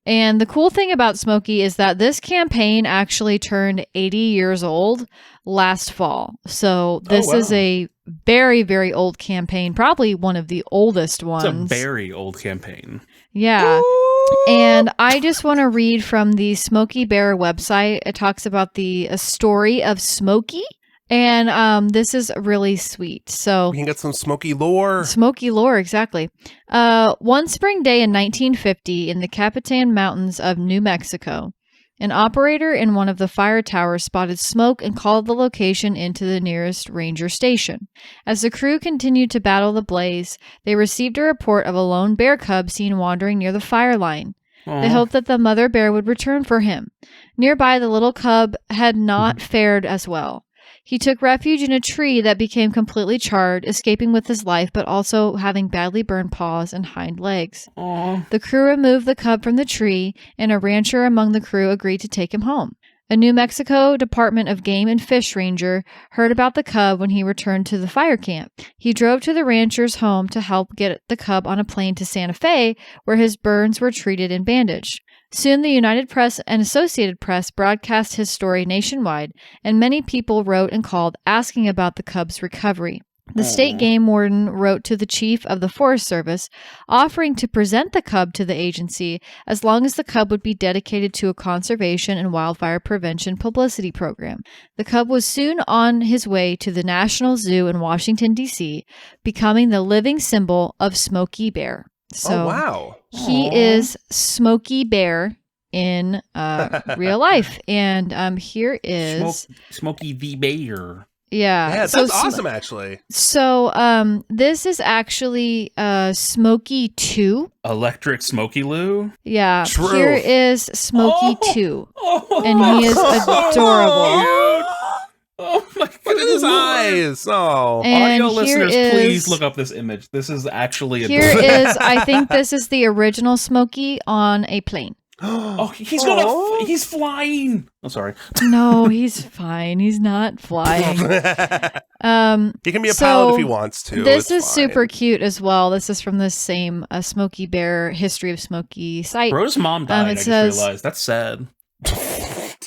S1: And the cool thing about Smokey is that this campaign actually turned 80 years old last fall. So this is a very, very old campaign, probably one of the oldest ones.
S2: It's a very old campaign.
S1: Yeah. And I just want to read from the Smokey Bear website. It talks about a story of Smokey. And this is really sweet. So
S3: we can get some Smokey lore.
S1: Smokey lore, exactly. One spring day in 1950 in the Capitan Mountains of New Mexico, an operator in one of the fire towers spotted smoke and called the location into the nearest ranger station. As the crew continued to battle the blaze, they received a report of a lone bear cub seen wandering near the fire line. They hoped that the mother bear would return for him. Nearby, the little cub had not fared as well. He took refuge in a tree that became completely charred, escaping with his life, but also having badly burned paws and hind legs. The crew removed the cub from the tree, and a rancher among the crew agreed to take him home. A New Mexico Department of Game and Fish ranger heard about the cub when he returned to the fire camp. He drove to the rancher's home to help get the cub on a plane to Santa Fe, where his burns were treated and bandaged. Soon the United Press and Associated Press broadcast his story nationwide, and many people wrote and called asking about the cub's recovery. The state game warden wrote to the chief of the Forest Service, offering to present the cub to the agency as long as the cub would be dedicated to a conservation and wildfire prevention publicity program. The cub was soon on his way to the National Zoo in Washington, D.C., becoming the living symbol of Smokey Bear. So,
S3: wow.
S1: He is Smokey Bear in real life. And here is...
S2: Smokey the Bear.
S1: Yeah,
S3: that's awesome, actually.
S1: So, this is actually Smokey 2.
S2: Electric Smokey Lou?
S1: Yeah,
S3: True.
S1: Here is Smokey 2. And he is adorable.
S2: Oh my god.
S3: Look at his eyes. Oh.
S1: And
S2: audio listeners,
S1: is,
S2: please look up this image. This is actually
S1: adorable. Here is, I think this is the original Smokey on a plane.
S2: Oh, he's flying. I'm sorry.
S1: No, he's fine. He's not flying.
S3: He can be a pilot if he wants to.
S1: This is super cute as well. This is from the same Smokey Bear History of Smokey site.
S2: Bro's mom died. I just realized. That's sad.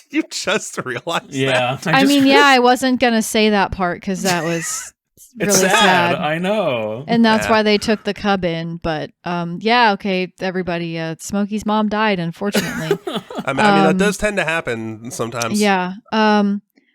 S3: You just realized
S2: yeah.
S3: that?
S1: I mean, I wasn't going to say that part because that was really sad.
S2: I know.
S1: And that's why they took the cub in. But okay, everybody, Smokey's mom died, unfortunately.
S3: I mean, that does tend to happen sometimes.
S1: Yeah.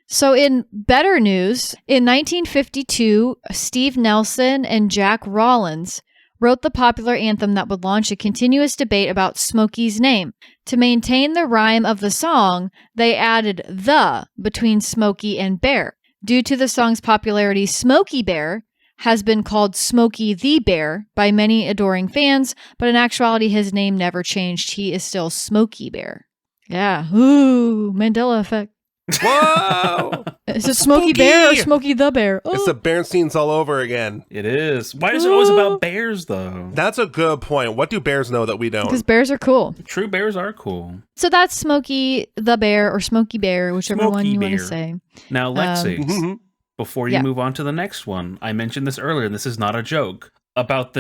S1: So in better news, in 1952, Steve Nelson and Jack Rollins wrote the popular anthem that would launch a continuous debate about Smokey's name. To maintain the rhyme of the song, they added "the" between Smokey and Bear. Due to the song's popularity, Smokey Bear has been called Smokey the Bear by many adoring fans, but in actuality, his name never changed. He is still Smokey Bear. Yeah. Ooh, Mandela effect.
S3: Whoa!
S1: Is it Smokey Bear or Smokey the Bear?
S3: It's the Bernsteins all over again.
S2: It is. Why is it always about bears, though?
S3: That's a good point. What do bears know that we don't?
S1: Because bears are cool.
S2: True, bears are cool.
S1: So that's Smokey the Bear or Smokey Bear, whichever one you want to say.
S2: Now, Lexi, before you move on to the next one, I mentioned this earlier, and this is not a joke, about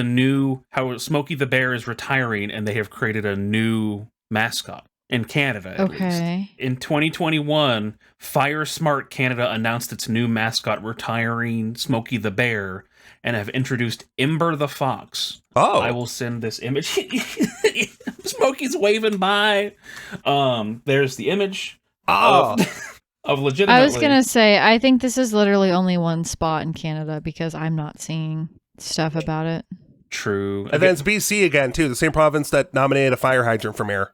S2: how Smokey the Bear is retiring, and they have created a new mascot. In Canada, at least. In 2021, Fire Smart Canada announced its new mascot, retiring Smokey the Bear, and have introduced Ember the Fox.
S3: Oh.
S2: I will send this image. Smokey's waving by. There's the image of legitimately.
S1: I was going to say, I think this is literally only one spot in Canada because I'm not seeing stuff about it.
S2: True.
S3: And then it's BC again, too. The same province that nominated a fire hydrant for mayor.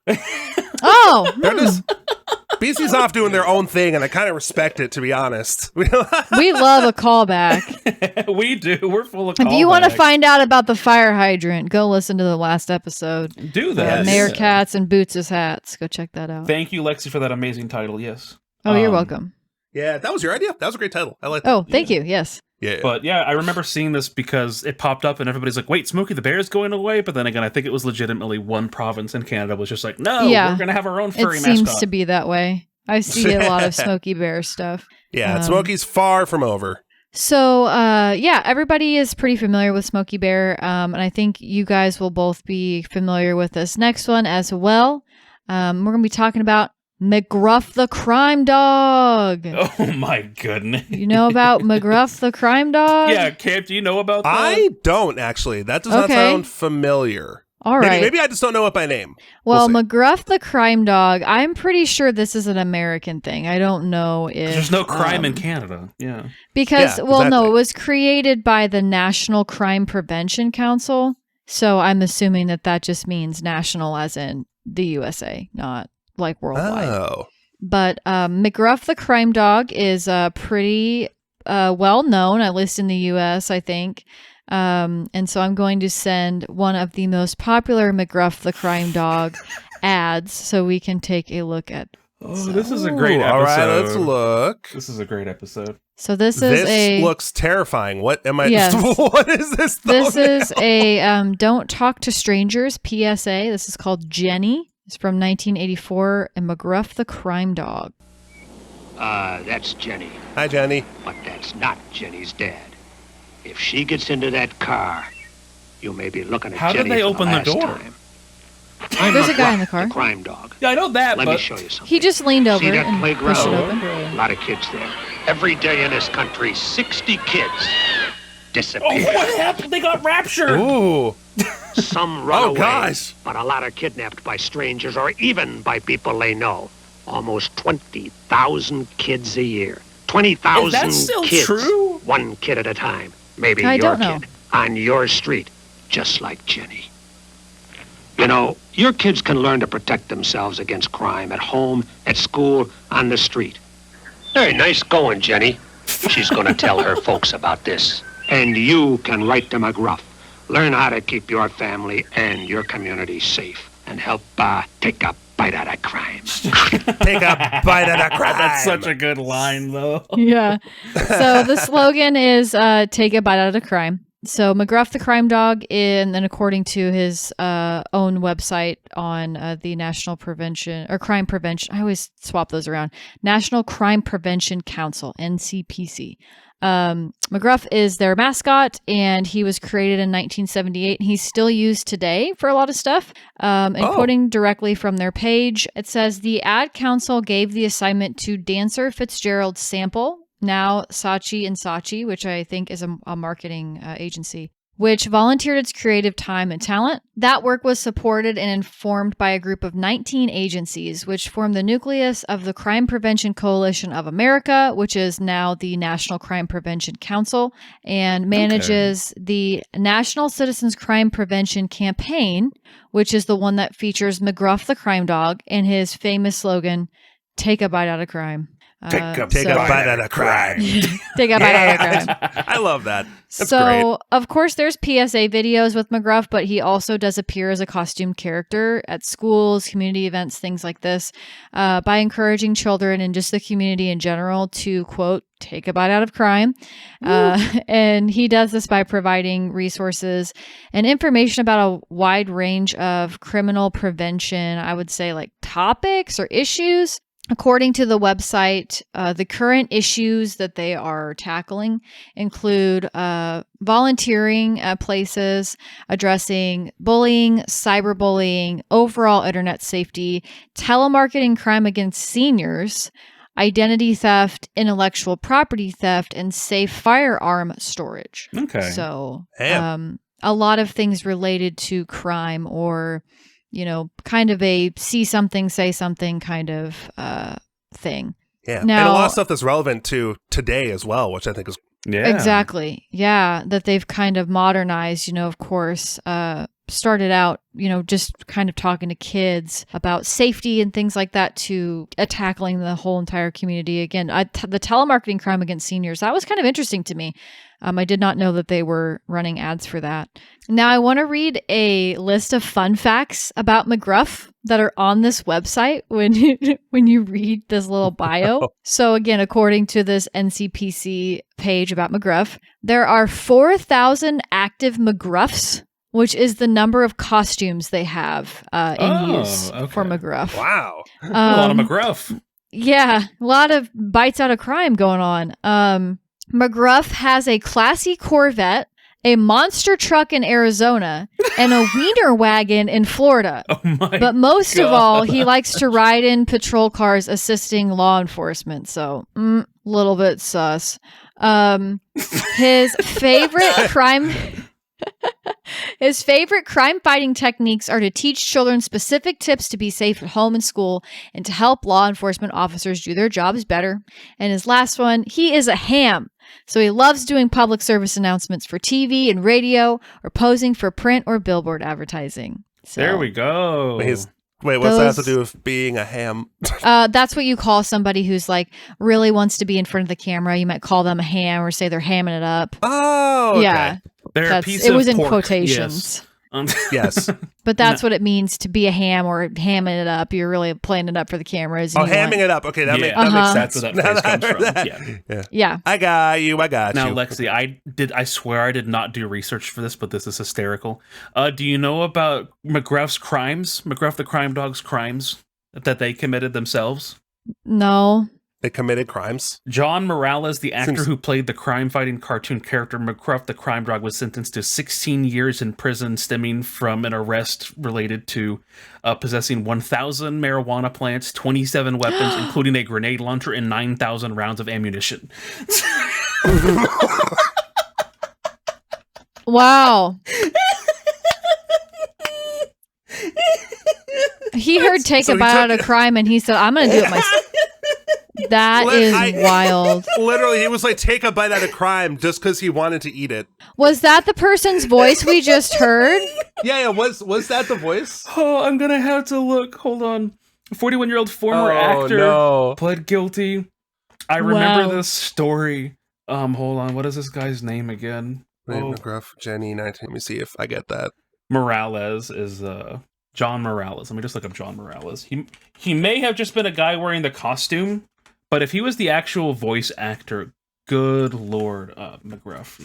S3: BC's off doing their own thing, and I kind of respect it, to be honest.
S1: We love a callback.
S2: We do. We're full of callbacks.
S1: If you want to find out about the fire hydrant, go listen to the last episode.
S2: Do that.
S1: Mayor Cats and Boots' Hats. Go check that out.
S2: Thank you, Lexi, for that amazing title. Yes.
S1: Oh, you're welcome.
S3: Yeah, that was your idea. That was a great title. I like that.
S1: Oh, thank you. Yes.
S3: Yeah.
S2: But yeah, I remember seeing this because it popped up and everybody's like, wait, Smokey the Bear is going away? But then again, I think it was legitimately one province in Canada was just like, no, we're going to have our own furry mascot.
S1: It seems to be that way. I see a lot of Smokey Bear stuff.
S3: Yeah, Smokey's far from over.
S1: So, everybody is pretty familiar with Smokey Bear. And I think you guys will both be familiar with this next one as well. We're going to be talking about McGruff the Crime Dog.
S2: Oh my goodness.
S1: You know about McGruff the Crime Dog?
S2: Yeah, Camp, do you know about that?
S3: I don't, actually. That does not sound familiar.
S1: All right.
S3: Maybe I just don't know it by name.
S1: Well, McGruff the Crime Dog, I'm pretty sure this is an American thing. I don't know if...
S2: There's no crime in Canada. Yeah.
S1: Because, no, it was created by the National Crime Prevention Council. So I'm assuming that just means national as in the USA, not... like worldwide.
S3: Oh.
S1: But McGruff the Crime Dog is pretty well known, at least in the US, I think. And so I'm going to send one of the most popular McGruff the Crime Dog ads so we can take a look at.
S2: This is a great episode.
S3: All right, let's look.
S2: This is a great episode.
S1: So this
S3: looks terrifying. What am I?
S1: Yes.
S3: What is this?
S1: This is a Don't Talk to Strangers PSA. This is called Jenny. It's from 1984, and McGruff the Crime Dog.
S7: That's Jenny.
S3: Hi, Jenny.
S7: But that's not Jenny's dad. If she gets into that car, you may be looking at
S2: How
S7: Jenny
S2: did they
S7: for
S2: open
S7: the
S2: the door?
S7: time. I'm
S1: There's a guy
S7: McGruff,
S1: in the car.
S7: The crime dog.
S2: Yeah, I know that,
S7: Let me show you something.
S1: He just leaned over
S7: See that
S1: and
S7: playground?
S1: pushed it open.
S7: A lot of kids there. Every day in this country, 60 kids disappear.
S2: Oh, what happened? They got raptured.
S3: Ooh.
S7: Some run away,
S3: gosh.
S7: but a lot are kidnapped by strangers or even by people they know. Almost 20,000 kids a year. 20,000
S2: Is that still
S7: kids.
S2: true?
S7: One kid at a time. Maybe
S1: I
S7: your
S1: don't know.
S7: kid on your street, just like Jenny. You know, your kids can learn to protect themselves against crime at home, at school, on the street. Hey, nice going, Jenny. She's going to tell her folks about this. And you can write to McGruff. Learn how to keep your family and your community safe and help take a bite out of crime.
S3: Take a bite out of crime.
S2: That's such a good line, though.
S1: Yeah. So the slogan is take a bite out of crime. So McGruff the Crime Dog, and according to his own website on the National Prevention or Crime Prevention, I always swap those around. National Crime Prevention Council, NCPC. McGruff is their mascot, and he was created in 1978, and he's still used today for a lot of stuff. Quoting directly from their page, it says, the ad council gave the assignment to dancer Fitzgerald Sample, now Saatchi & Saatchi, which I think is a marketing agency, which volunteered its creative time and talent. That work was supported and informed by a group of 19 agencies, which formed the nucleus of the Crime Prevention Coalition of America, which is now the National Crime Prevention Council, and manages the National Citizens Crime Prevention Campaign, which is the one that features McGruff the Crime Dog and his famous slogan, "Take a bite out of crime."
S3: Take a bite out of crime.
S1: Take a bite out of crime.
S3: I love that. That's
S1: so,
S3: great.
S1: of course, there's PSA videos with McGruff, but he also does appear as a costumed character at schools, community events, things like this, by encouraging children and just the community in general to, quote, take a bite out of crime. And he does this by providing resources and information about a wide range of criminal prevention, I would say, like topics or issues. According to the website, the current issues that they are tackling include volunteering at places, addressing bullying, cyberbullying, overall internet safety, telemarketing crime against seniors, identity theft, intellectual property theft, and safe firearm storage.
S2: Okay.
S1: So, a lot of things related to crime or, kind of a see something, say something kind of thing.
S3: Yeah.
S1: Now,
S3: and a lot of stuff that's relevant to today as well, which I think is...
S2: Yeah.
S1: Exactly. Yeah. That they've kind of modernized, of course, started out, just kind of talking to kids about safety and things like that to tackling the whole entire community. Again, the telemarketing crime against seniors, that was kind of interesting to me. I did not know that they were running ads for that. Now, I want to read a list of fun facts about McGruff that are on this website when you read this little bio. So again, according to this NCPC page about McGruff, there are 4,000 active McGruffs, which is the number of costumes they have in use for McGruff.
S3: Wow.
S2: A lot of McGruff.
S1: Yeah, a lot of bites out of crime going on. McGruff has a classy Corvette, a monster truck in Arizona, and a wiener wagon in Florida.
S2: Oh my
S1: But most
S2: God.
S1: of all, he likes to ride in patrol cars assisting law enforcement. So, little bit sus. His favorite crime... His favorite crime-fighting techniques are to teach children specific tips to be safe at home and school and to help law enforcement officers do their jobs better. And his last one, he is a ham. So he loves doing public service announcements for TV and radio or posing for print or billboard advertising. So,
S2: There we go.
S3: Wait, what's that have to do with being a ham?
S1: that's what you call somebody who's like really wants to be in front of the camera. You might call them a ham or say they're hamming it up.
S3: Oh, okay.
S1: Yeah.
S2: They're a piece
S1: it
S2: of
S1: was in
S2: pork.
S1: quotations.
S3: Yes.
S1: But that's what it means to be a ham or hamming it up. You're really playing it up for the cameras.
S3: Oh, hamming it up. Okay, that makes sense.
S2: That's where that phrase comes from.
S1: Yeah.
S3: I got you.
S2: Now, Lexi, I swear I did not do research for this, but this is hysterical. Do you know about McGruff's crimes? McGruff the Crime Dog's crimes that they committed themselves?
S1: No.
S3: They committed crimes?
S2: John Morales, the actor who played the crime-fighting cartoon character McGruff the Crime Dog, was sentenced to 16 years in prison stemming from an arrest related to possessing 1,000 marijuana plants, 27 weapons, including a grenade launcher, and 9,000 rounds of ammunition.
S1: Wow. He heard take a bite out of crime and he said, I'm going to do it myself. That is wild.
S3: Literally, he was like, take a bite out of crime just because he wanted to eat it.
S1: Was that the person's voice we just heard?
S3: Yeah, was that the voice?
S2: Oh, I'm going to have to look. Hold on. A 41-year-old former actor pled guilty. I remember this story. Hold on. What is this guy's name again?
S3: McGruff, Jenny, 19. Let me see if I get that.
S2: Morales is John Morales. Let me just look up John Morales. He may have just been a guy wearing the costume, but if he was the actual voice actor, good Lord, McGruff.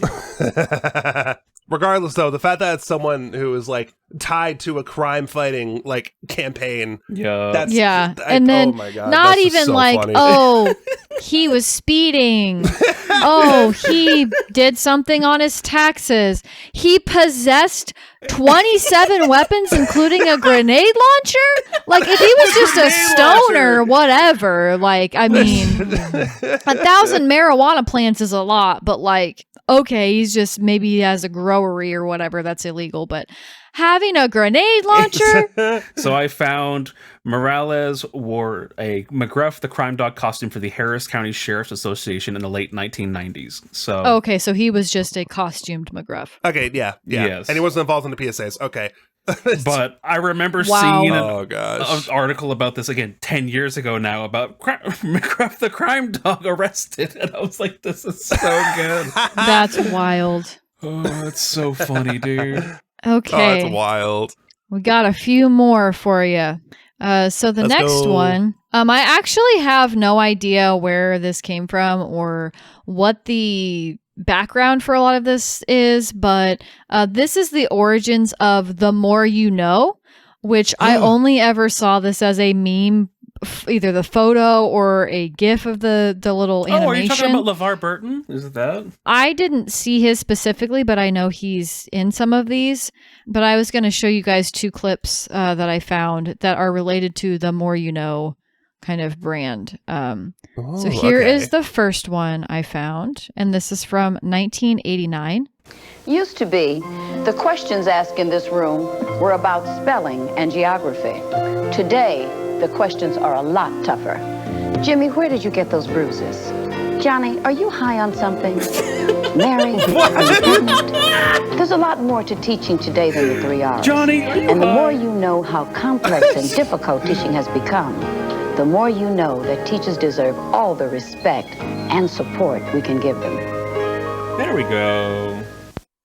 S2: Yeah.
S3: Regardless, though, the fact that it's someone who is like tied to a crime-fighting like campaign,
S1: and then
S3: oh my God,
S1: not even
S3: so
S1: like,
S3: funny.
S1: oh, he was speeding. Oh, he did something on his taxes. He possessed 27 weapons, including a grenade launcher. Like, if he was just a stoner, whatever. Like, I mean, 1,000 marijuana plants is a lot, but like, okay, he's just maybe he has a growery or whatever. That's illegal, but having a grenade launcher.
S2: So I found Morales wore a McGruff the Crime Dog costume for the Harris County Sheriff's Association in the late 1990s. So
S1: okay, so he was just a costumed McGruff.
S3: Okay, yeah.
S2: Yes.
S3: And he wasn't involved in the PSAs. Okay.
S2: But I remember
S1: Wow.
S2: seeing
S3: gosh.
S2: an article about this again 10 years ago now about the crime dog arrested. And I was like, this is so good.
S1: That's wild.
S2: Oh, that's so funny, dude.
S1: Okay.
S3: Oh, that's wild.
S1: We got a few more for you. So the
S3: Let's
S1: next
S3: go.
S1: one, I actually have no idea where this came from or what the background for a lot of this is, but this is the origins of The More You Know, which I only ever saw this as a meme, either the photo or a GIF of the little animation.
S2: Oh, are you talking about LeVar Burton? Is it that?
S1: I didn't see his specifically, but I know he's in some of these. But I was going to show you guys two clips that I found that are related to The More You Know kind of brand. So here is the first one I found, and this is from 1989.
S8: Used to be, the questions asked in this room were about spelling and geography. Today, the questions are a lot tougher. Jimmy, where did you get those bruises? Johnny, are you high on something? Mary, are you pregnant? There's a lot more to teaching today than the 3 R's.
S2: Johnny, are you
S8: And the
S2: high?
S8: more you know how complex and difficult teaching has become, the more you know that teachers deserve all the respect and support we can give them.
S2: There we go.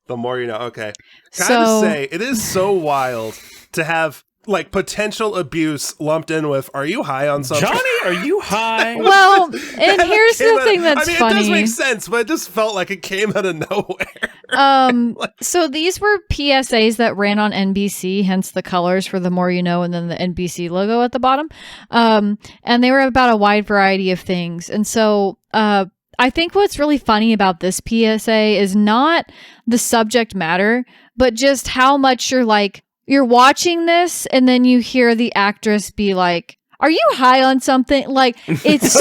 S3: The more you know. Okay. Can I
S1: So-
S3: just say, it is so wild to have like potential abuse lumped in with, are you high on something?
S2: Johnny, are you high?
S1: Well, and here's the thing that's
S3: I mean,
S1: funny.
S3: it does make sense, but it just felt like it came out of nowhere.
S1: So these were PSAs that ran on NBC, hence the colors for The More You Know, and then the NBC logo at the bottom. And they were about a wide variety of things. And so I think what's really funny about this PSA is not the subject matter, but just how much you're watching this and then you hear the actress be like, are you high on something? Like, it's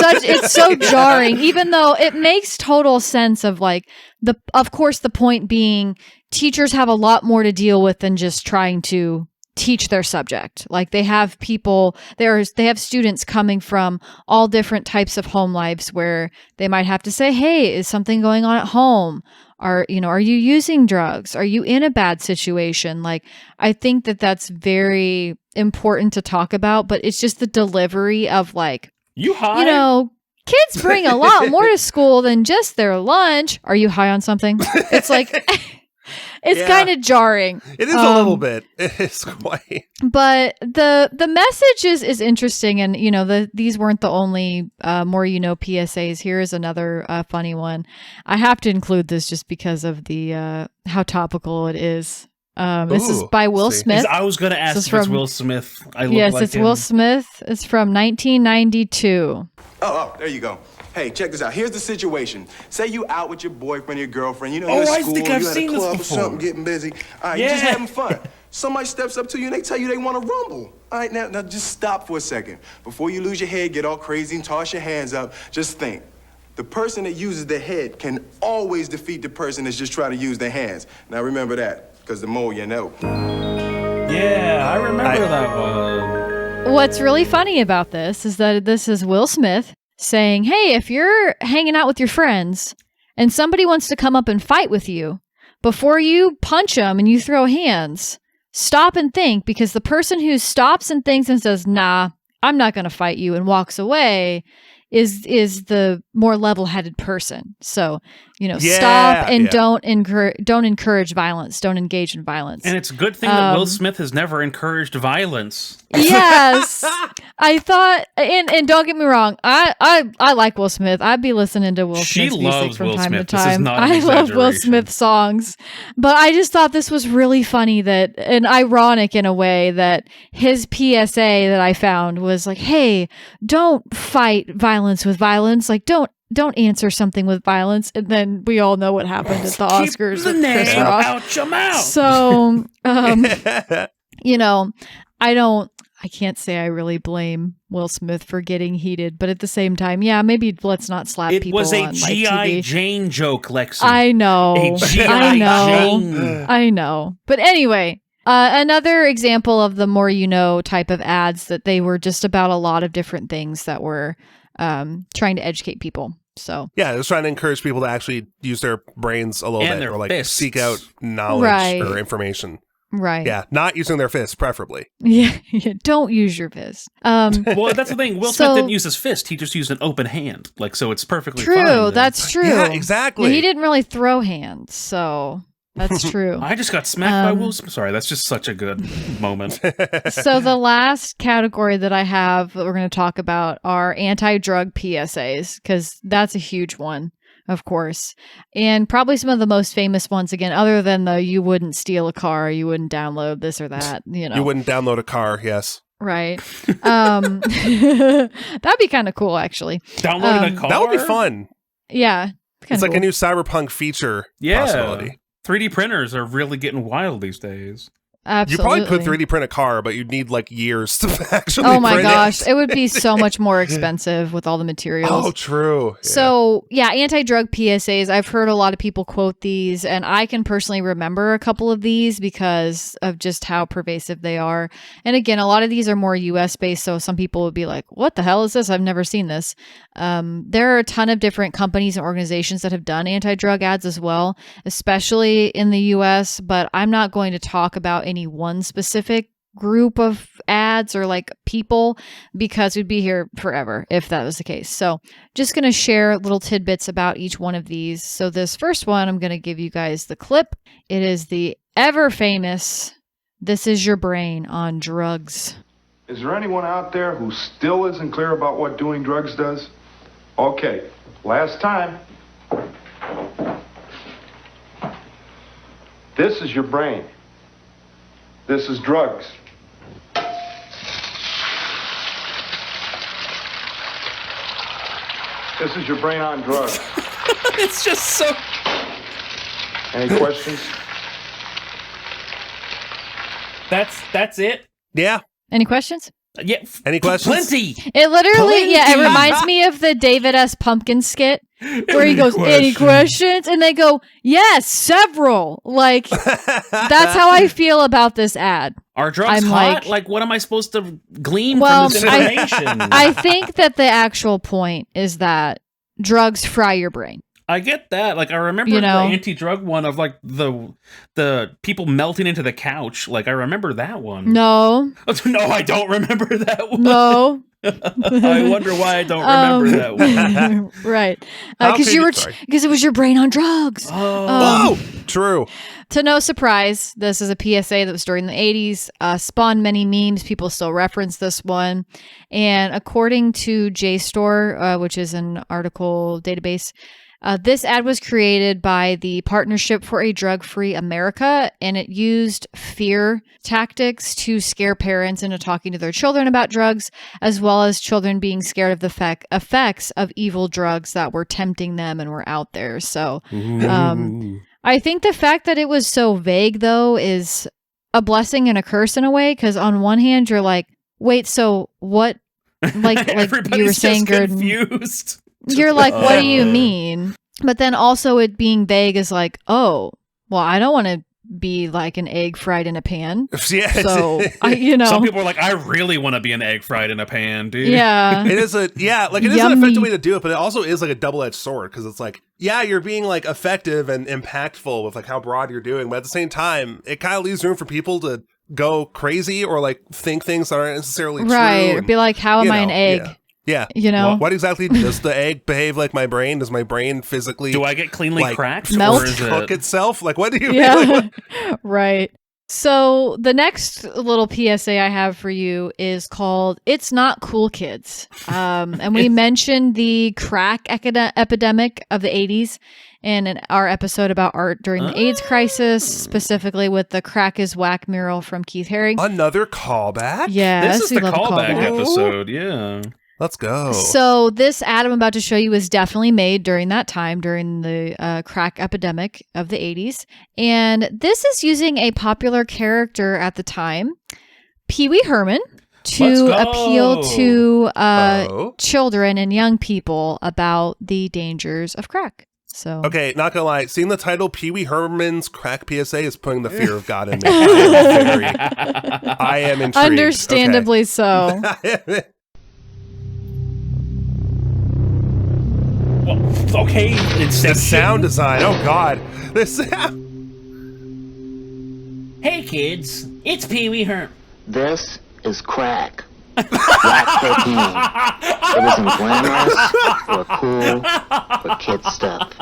S1: so jarring, even though it makes total sense of of course, the point being teachers have a lot more to deal with than just trying to teach their subject. Like, they have they have students coming from all different types of home lives where they might have to say, hey, is something going on at home? Are you using drugs? Are you in a bad situation? Like, I think that that's very important to talk about, but it's just the delivery of
S2: you high?
S1: Kids bring a lot more to school than just their lunch. Are you high on something? It's like, it's kind of jarring.
S3: It is a little bit. It's quite.
S1: But the message is interesting, and these weren't the only More You Know PSAs. Here is another funny one. I have to include this just because of the how topical it is. This is by Will Smith.
S2: I was going to ask if it's Will Smith.
S1: It's Will Smith. It's from 1992.
S9: Oh, there you go. Hey, check this out. Here's the situation. Say you out with your boyfriend, your girlfriend, you're
S2: I
S9: at school,
S2: think I've
S9: you at
S2: seen
S9: a
S2: this
S9: club or
S2: before.
S9: something, getting busy. All right, you're just having fun. Somebody steps up to you and they tell you they want to rumble. All right, now just stop for a second. Before you lose your head, get all crazy and toss your hands up, just think. The person that uses their head can always defeat the person that's just trying to use their hands. Now remember that, because the more you know.
S2: Yeah, I remember that one.
S1: What's really funny about this is that this is Will Smith saying, hey, if you're hanging out with your friends and somebody wants to come up and fight with you, before you punch them and you throw hands, stop and think, because the person who stops and thinks and says, nah, I'm not going to fight you, and walks away is the more level-headed person. So, stop and don't encourage violence. Don't engage in violence.
S2: And it's a good thing that Will Smith has never encouraged violence.
S1: Yes. I thought, and don't get me wrong, I like Will Smith. I'd be listening to Will
S2: She
S1: Smith's music
S2: loves
S1: from
S2: Will
S1: time
S2: Smith.
S1: to
S2: This is
S1: time.
S2: not an
S1: I love Will
S2: exaggeration.
S1: Smith songs. But I just thought this was really funny and ironic in a way that his PSA that I found was like, hey, don't fight violence with violence. Like, don't answer something with violence. And then we all know what happened at the Oscars with Chris Rock.
S2: Out your mouth.
S1: So, I can't say I really blame Will Smith for getting heated, but at the same time, yeah, maybe let's not slap
S2: It
S1: people
S2: was a
S1: on
S2: G.I.
S1: TV.
S2: Jane joke, Lexi.
S1: I know.
S2: A G.I.
S1: I know.
S2: Jane.
S1: I know. But anyway, another example of the More You Know type of ads that they were just about a lot of different things that were trying to educate people. So
S3: Yeah, it was trying to encourage people to actually use their brains a little
S2: And
S3: bit,
S2: their
S3: or
S2: fists.
S3: seek out knowledge
S1: Right.
S3: or information.
S1: Right.
S3: Yeah, not using their fists, preferably.
S1: Yeah, don't use your fist.
S2: Well, that's the thing. Will Smith didn't use his fist. He just used an open hand. Like, so it's perfectly fine.
S1: True, that's true.
S3: Yeah, exactly.
S1: Yeah, he didn't really throw hands, so that's true.
S2: I just got smacked by Will Smith. Sorry, that's just such a good moment.
S1: So the last category that I have that we're going to talk about are anti-drug PSAs, because that's a huge one. Of course. And probably some of the most famous ones, again, other than the you wouldn't steal a car, you wouldn't download this or that, you know.
S3: You wouldn't download a car, yes.
S1: Right. That'd be kind of cool, actually.
S2: Downloading a car?
S3: That would be fun.
S1: Yeah.
S3: It's like a new cyberpunk feature possibility.
S2: 3D printers are really getting wild these days.
S1: Absolutely.
S3: You probably could 3D print a car, but you'd need like years to actually
S1: Oh my
S3: print
S1: gosh.
S3: it.
S1: It would be so much more expensive with all the materials.
S3: Oh, true. Yeah.
S1: So, yeah, anti-drug PSAs. I've heard a lot of people quote these, and I can personally remember a couple of these because of just how pervasive they are. And again, a lot of these are more US based, so some people would be like, what the hell is this? I've never seen this. There are a ton of different companies and organizations that have done anti-drug ads as well, especially in the US, but I'm not going to talk about any one specific group of ads or like people, because we'd be here forever if that was the case. So just going to share little tidbits about each one of these. So this first one, I'm going to give you guys the clip. It is the ever famous, "This is your brain on drugs."
S10: Is there anyone out there who still isn't clear about what doing drugs does? Okay, last time. This is your brain. This is drugs. This is your brain on drugs.
S2: It's just so...
S10: Any questions?
S2: That's it?
S3: Yeah.
S1: Any questions?
S2: Yeah.
S3: Any questions?
S2: Plenty.
S1: It literally,
S2: Plenty.
S1: yeah, it reminds me of the David S. Pumpkin skit where he goes, any questions? And they go, yes, several. Like, that's how I feel about this ad.
S2: Are drugs
S1: I'm
S2: hot? Like, what am I supposed to glean
S1: Well,
S2: from this information?
S1: I think that the actual point is that drugs fry your brain.
S2: I get that. Like, I remember the anti-drug one of like the people melting into the couch. Like, I remember that one.
S1: No.
S2: No, I don't remember that one.
S1: No.
S2: I wonder why I don't remember that one.
S1: Right. Because it was your brain on drugs.
S3: Oh, true.
S1: To no surprise, this is a PSA that was during the 80s, spawned many memes. People still reference this one. And according to JSTOR, which is an article database, this ad was created by the Partnership for a Drug-Free America, and it used fear tactics to scare parents into talking to their children about drugs, as well as children being scared of the effects of evil drugs that were tempting them and were out there. So I think the fact that it was so vague, though, is a blessing and a curse in a way, because on one hand, you're like, wait, so what? Like you were saying, Gordon.
S2: Confused.
S1: You're like, what do you mean? But then also it being vague is like, oh, well, I don't want to be like an egg fried in a pan.
S3: Yeah.
S1: So,
S2: Some people are like, I really want to be an egg fried in a pan, dude.
S1: Yeah.
S3: It is an effective way to do it, but it also is like a double-edged sword, because it's like, yeah, you're being like effective and impactful with like how broad you're doing, but at the same time, it kind of leaves room for people to go crazy or like think things that aren't necessarily true.
S1: Right. Be like, how am I an egg?
S3: Yeah. Yeah.
S1: You know?
S3: What exactly does the egg behave like my brain? Does my brain physically...
S2: Do I get cleanly cracked?
S1: Melt?
S2: Or is
S3: cook itself? Like, what do you
S1: mean? Right. So the next little PSA I have for you is called "It's Not Cool, Kids." And we mentioned the crack epidemic of the 80s in our episode about art during the AIDS crisis, specifically with the "Crack is Whack" mural from Keith Haring.
S3: Another callback?
S1: Yes,
S2: this is the callback episode, yeah.
S3: Let's go.
S1: So this ad I'm about to show you was definitely made during that time, during the crack epidemic of the 80s. And this is using a popular character at the time, Pee Wee Herman, to appeal to children and young people about the dangers of crack. So
S3: okay, not gonna lie, seeing the title Pee Wee Herman's Crack PSA is putting the fear of God in me. I am intrigued.
S1: Understandably so.
S2: Okay,
S3: it's the sound design. Oh God, this.
S2: Hey,
S11: Hey kids, it's Pee Wee Herman.
S4: This is crack. Black cocaine. It isn't glamorous or cool or kid stuff.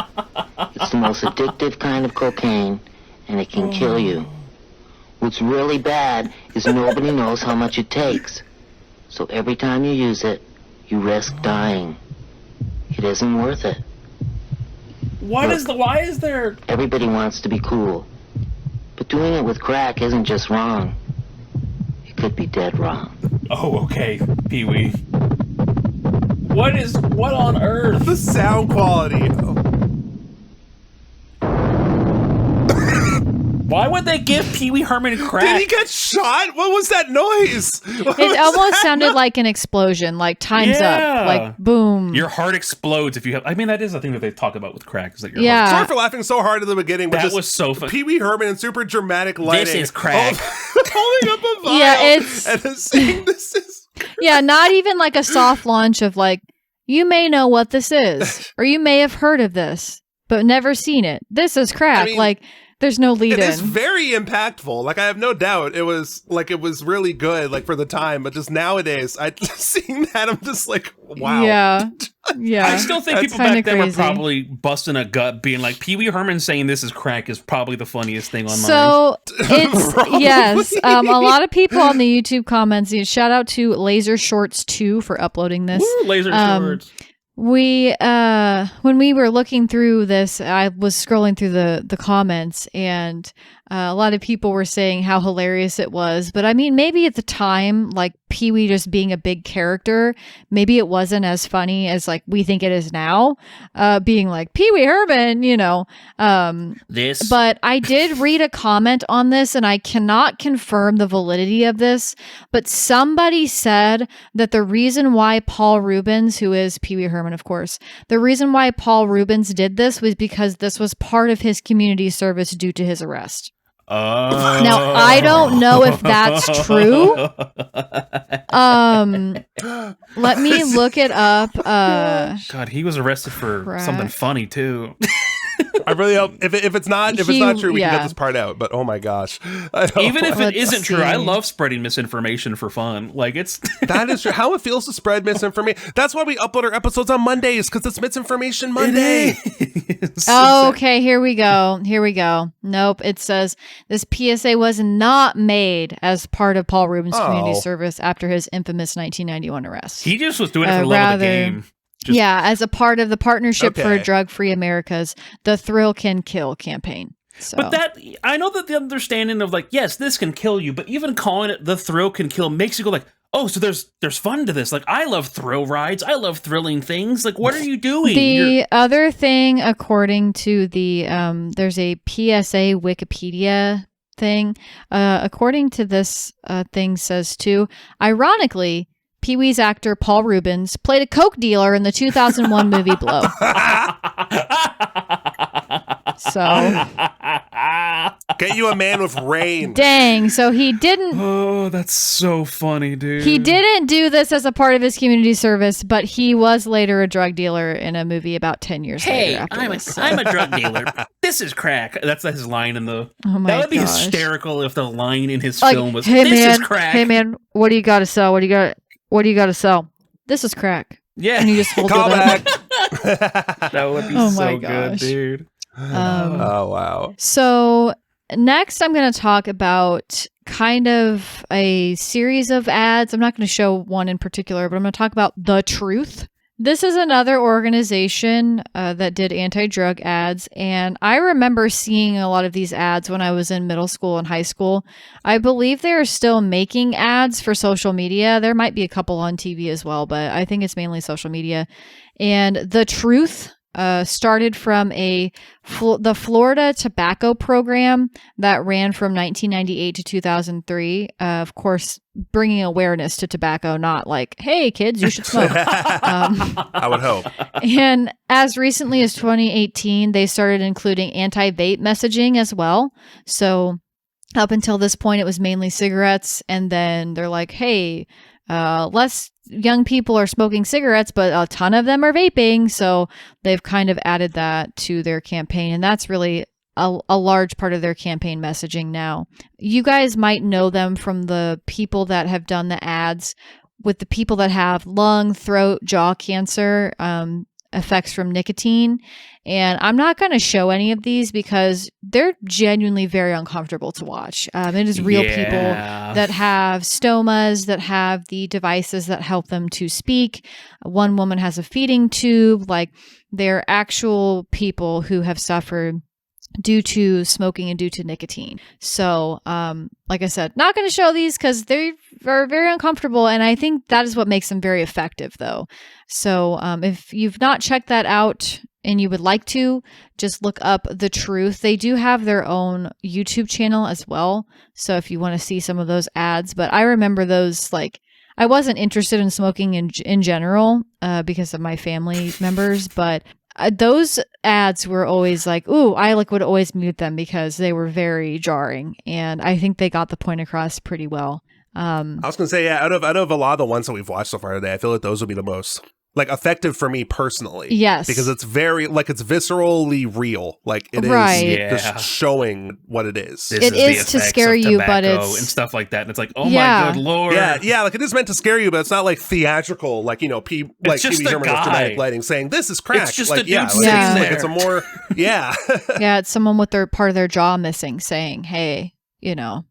S4: It's the most addictive kind of cocaine, and it can kill you. What's really bad is nobody knows how much it takes. So every time you use it, you risk dying. It isn't worth it.
S11: Why is there...
S4: Everybody wants to be cool. But doing it with crack isn't just wrong. It could be dead wrong.
S11: Oh, okay, Pee-wee. What on earth?
S3: The sound quality.
S11: Why would they give Pee Wee Herman crack?
S3: Did he get shot? What was that noise?
S1: It almost sounded like an explosion, like time's up, like boom.
S11: Your heart explodes if you have. I mean, that is the thing that they talk about with crack. Is that your
S1: heart.
S3: Sorry for laughing so hard at the beginning. But
S11: that was so funny.
S3: Pee Wee Herman in super dramatic lighting.
S11: This is crack.
S3: Holding up a vial.
S1: Yeah, it's
S3: and saying this is.
S1: Yeah, not even like a soft launch of like, you may know what this is, or you may have heard of this, but never seen it. This is crack.
S3: I mean,
S1: like. There's no lead in.
S3: It's very impactful. Like, I have no doubt it was really good, like, for the time. But just nowadays, seeing that, I'm just like, wow.
S1: Yeah. Yeah.
S11: I still think people back then were probably busting a gut, being like, Pee Wee Herman saying this is crack is probably the funniest thing online.
S1: So, it's, yes. A lot of people on the YouTube comments, shout out to Laser Shorts 2 for uploading this.
S11: Woo, Laser Shorts.
S1: We when we were looking through this, I was scrolling through the comments, and a lot of people were saying how hilarious it was. But I mean, maybe at the time, like Pee-wee just being a big character, maybe it wasn't as funny as like we think it is now, being like Pee-wee Herman,
S11: This.
S1: But I did read a comment on this, and I cannot confirm the validity of this, but somebody said that the reason why Paul Reubens, who is Pee-wee Herman, of course, the reason why Paul Reubens did this was because this was part of his community service due to his arrest. Now, I don't know if that's true. Let me look it up.
S11: God, he was arrested for something funny too.
S3: I really hope if it's not true, we can get this part out. But oh my gosh,
S11: even if it isn't true, I love spreading misinformation for fun. Like
S3: that is true. How it feels to spread misinformation. That's why we upload our episodes on Mondays, because it's Misinformation Monday.
S1: Oh, okay. Here we go. Nope. It says this PSA was not made as part of Paul Reubens' community service after his infamous 1991 arrest.
S11: He just was doing it for the love of the game.
S1: As a part of the Partnership for Drug-Free Americas, the Thrill Can Kill campaign. So.
S11: But I know that the understanding of like, yes, this can kill you, but even calling it the Thrill Can Kill makes you go like, oh, so there's fun to this. Like, I love thrill rides. I love thrilling things. Like, what are you doing?
S1: The other thing, according to the, there's a PSA Wikipedia thing. According to this thing says too, ironically, Pee-wee's actor Paul Reubens played a coke dealer in the 2001 movie Blow. So
S3: get you a man with range.
S1: Dang, so he didn't.
S11: Oh, that's so funny, dude.
S1: He didn't do this as a part of his community service, but he was later a drug dealer in a movie about 10 years later. After
S11: I'm a drug dealer. This is crack. That's his line in the.
S1: Oh my
S11: that would be
S1: gosh.
S11: hysterical if the line in his film was,
S1: "Hey
S11: "This
S1: man,
S11: is crack."
S1: Hey man, what do you got to sell? What do you got to sell? This is crack.
S11: Yeah,
S1: and you just hold
S3: Call
S1: it
S3: back.
S11: That would be so good, dude.
S3: Oh wow.
S1: So next I'm going to talk about kind of a series of ads. I'm not going to show one in particular, but I'm going to talk about The Truth. This is another organization that did anti-drug ads, and I remember seeing a lot of these ads when I was in middle school and high school. I believe they're still making ads for social media. There might be a couple on TV as well, but I think it's mainly social media. And The Truth started from the Florida tobacco program that ran from 1998 to 2003. Of course, bringing awareness to tobacco, not like, hey, kids, you should smoke.
S3: I would hope.
S1: And as recently as 2018, they started including anti-vape messaging as well. So up until this point, it was mainly cigarettes. And then they're like, hey, less young people are smoking cigarettes, but a ton of them are vaping. So they've kind of added that to their campaign. And that's really a large part of their campaign messaging now. You guys might know them from the people that have done the ads with the people that have lung, throat, jaw cancer, effects from nicotine. And I'm not going to show any of these because they're genuinely very uncomfortable to watch. It is real people that have stomas, that have the devices that help them to speak. One woman has a feeding tube. Like, they're actual people who have suffered due to smoking and due to nicotine. So, like I said, not going to show these because they are very uncomfortable. And I think that is what makes them very effective, though. So if you've not checked that out and you would like to, just look up The Truth. They do have their own YouTube channel as well. So if you want to see some of those ads, but I remember those, like, I wasn't interested in smoking in general because of my family members, but those ads were always like, ooh, I would always mute them because they were very jarring, and I think they got the point across pretty well.
S3: I was gonna say, out of a lot of the ones that we've watched so far today, I feel like those would be the most effective for me personally.
S1: Yes,
S3: because it's very it's viscerally real. Like, it is just showing what it is.
S1: It is to scare you, but it's
S11: and stuff like that. And it's like, oh my good lord,
S3: yeah. Like, it is meant to scare you, but it's not like theatrical. Like, TV Sherman with dramatic lighting saying this is crack.
S11: It's just
S3: like,
S11: a dude sitting there.
S3: It's a more
S1: it's someone with their part of their jaw missing saying, hey,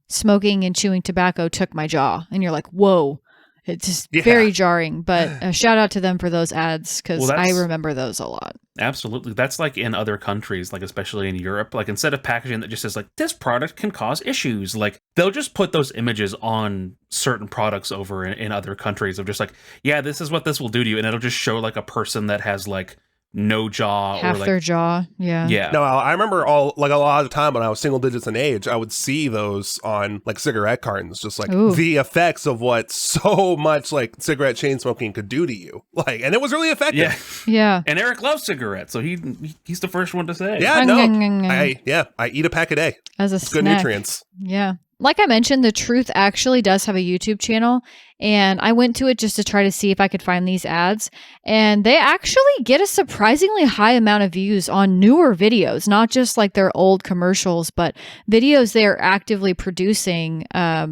S1: smoking and chewing tobacco took my jaw, and you're like, whoa. It's just very jarring, but shout out to them for those ads because I remember those a lot.
S11: Absolutely. That's like in other countries, like especially in Europe, like instead of packaging that just says like, this product can cause issues, like they'll just put those images on certain products over in other countries of just like, yeah, this is what this will do to you. And it'll just show like a person that has like no jaw,
S1: half their jaw. Yeah.
S3: No, I remember a lot of the time when I was single digits in age, I would see those on like cigarette cartons, just like the effects of what so much like cigarette chain smoking could do to you. Like, and it was really effective.
S1: Yeah.
S11: And Eric loves cigarettes, so he's the first one to say.
S3: Yeah, no. I eat a pack a day.
S1: As a
S3: it's
S1: snack.
S3: Good nutrients.
S1: Yeah. Like I mentioned, The Truth actually does have a YouTube channel, and I went to it just to try to see if I could find these ads, and they actually get a surprisingly high amount of views on newer videos, not just like their old commercials, but videos they are actively producing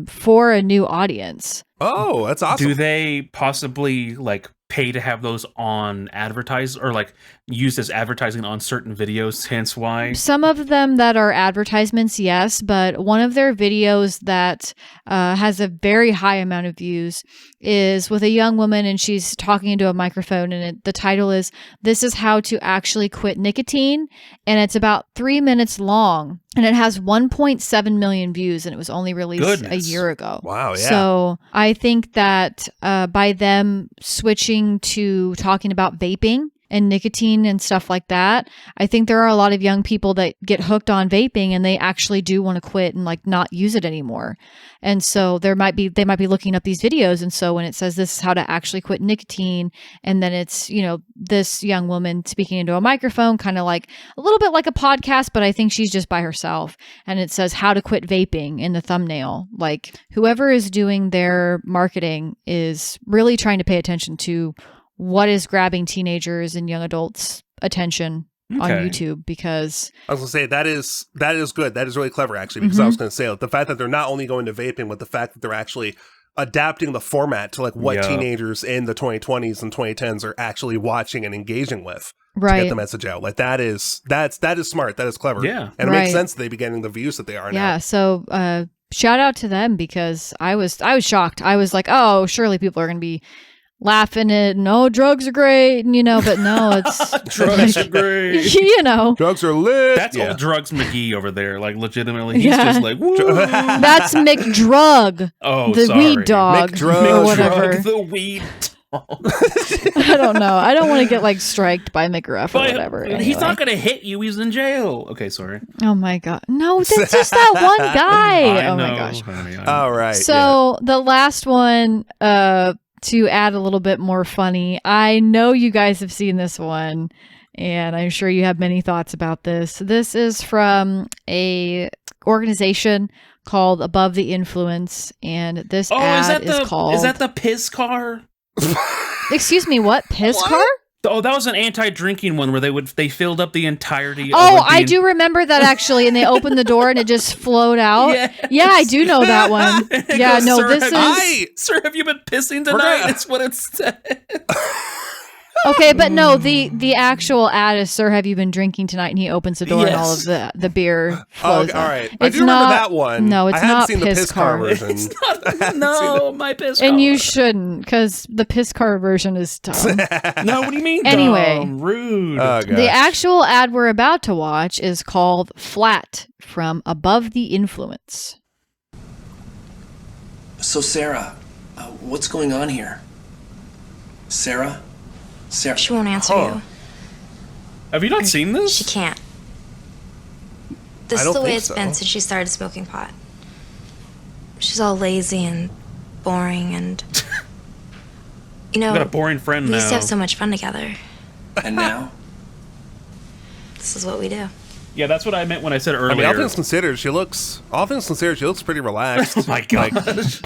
S1: for a new audience.
S3: Oh, that's awesome.
S11: Do they possibly like pay to have those on advertised or like used as advertising on certain videos, hence why?
S1: Some of them that are advertisements, yes, but one of their videos that has a very high amount of views is with a young woman, and she's talking into a microphone, and the title is "This is How to Actually Quit Nicotine," and it's about 3 minutes long, and it has 1.7 million views, and it was only released a year ago.
S3: Wow, yeah.
S1: So I think that by them switching to talking about vaping and nicotine and stuff like that, I think there are a lot of young people that get hooked on vaping and they actually do want to quit and like not use it anymore. And so they might be looking up these videos. And so when it says this is how to actually quit nicotine, and then it's, this young woman speaking into a microphone, kind of like a little bit like a podcast, but I think she's just by herself. And it says how to quit vaping in the thumbnail. Like, whoever is doing their marketing is really trying to pay attention to what is grabbing teenagers and young adults' attention on YouTube, because
S3: I was gonna say that is good. That is really clever, actually, because I was gonna say the fact that they're not only going to vaping, but the fact that they're actually adapting the format to like what teenagers in the 2020s and 2010s are actually watching and engaging with to get the message out. Like, that is smart. That is clever.
S11: Yeah,
S3: and it makes sense they be getting the views that they are now.
S1: Yeah. So shout out to them, because I was shocked. I was like, oh, surely people are gonna be laughing at no drugs are great, and but no, it's
S11: drugs are great.
S3: Drugs are lit.
S11: That's old Drugs McGee over there. Like, legitimately, he's just like, woo.
S1: That's McDrug.
S11: Oh,
S1: the
S11: sorry.
S1: weed dog or whatever.
S11: The weed dog.
S1: I don't know. I don't want to get like striked by McGruff or whatever.
S11: He's not going to hit you. He's in jail. Okay, sorry.
S1: Oh my god. No, that's just that one guy. Oh my gosh.
S11: Honey,
S3: all right.
S1: So the last one, to add a little bit more funny, I know you guys have seen this one, and I'm sure you have many thoughts about this. This is from a organization called Above the Influence, and this ad is called...
S11: Is that the piss car?
S1: Excuse me, what? Piss car?
S11: Oh, that was an anti-drinking one where they filled up the entirety.
S1: I do remember that actually, and they opened the door and it just flowed out. Yes. Yeah, I do know that one. Yeah,
S11: goes,
S1: no,
S11: sir,
S1: this is.
S11: Sir, have you been pissing tonight? That's what it said.
S1: Okay, but no, the actual ad is, "Sir, have you been drinking tonight?" And he opens the door and all of the beer flows
S3: all right.
S1: out.
S3: I do remember that one.
S1: No, it's
S3: I
S1: not
S3: seen
S1: piss
S3: the car version.
S11: It's not, no, my piss car.
S1: And you shouldn't, because the piss car version is dumb.
S11: No, what do you mean?
S1: Anyway,
S11: dumb? Rude.
S1: The actual ad we're about to watch is called "Flat" from Above the Influence.
S12: So, Sarah, what's going on here? Sarah?
S13: She won't answer you.
S11: Have you not seen this?
S13: She can't. This is the way it's been since she started smoking pot. She's all lazy and boring and... You know,
S11: I've got a boring friend
S13: we
S11: now.
S13: used to have so much fun together.
S12: And now?
S13: This is what we do.
S11: Yeah, that's what I meant when I said earlier.
S3: I mean, all things considered, she looks pretty relaxed.
S11: Oh my gosh.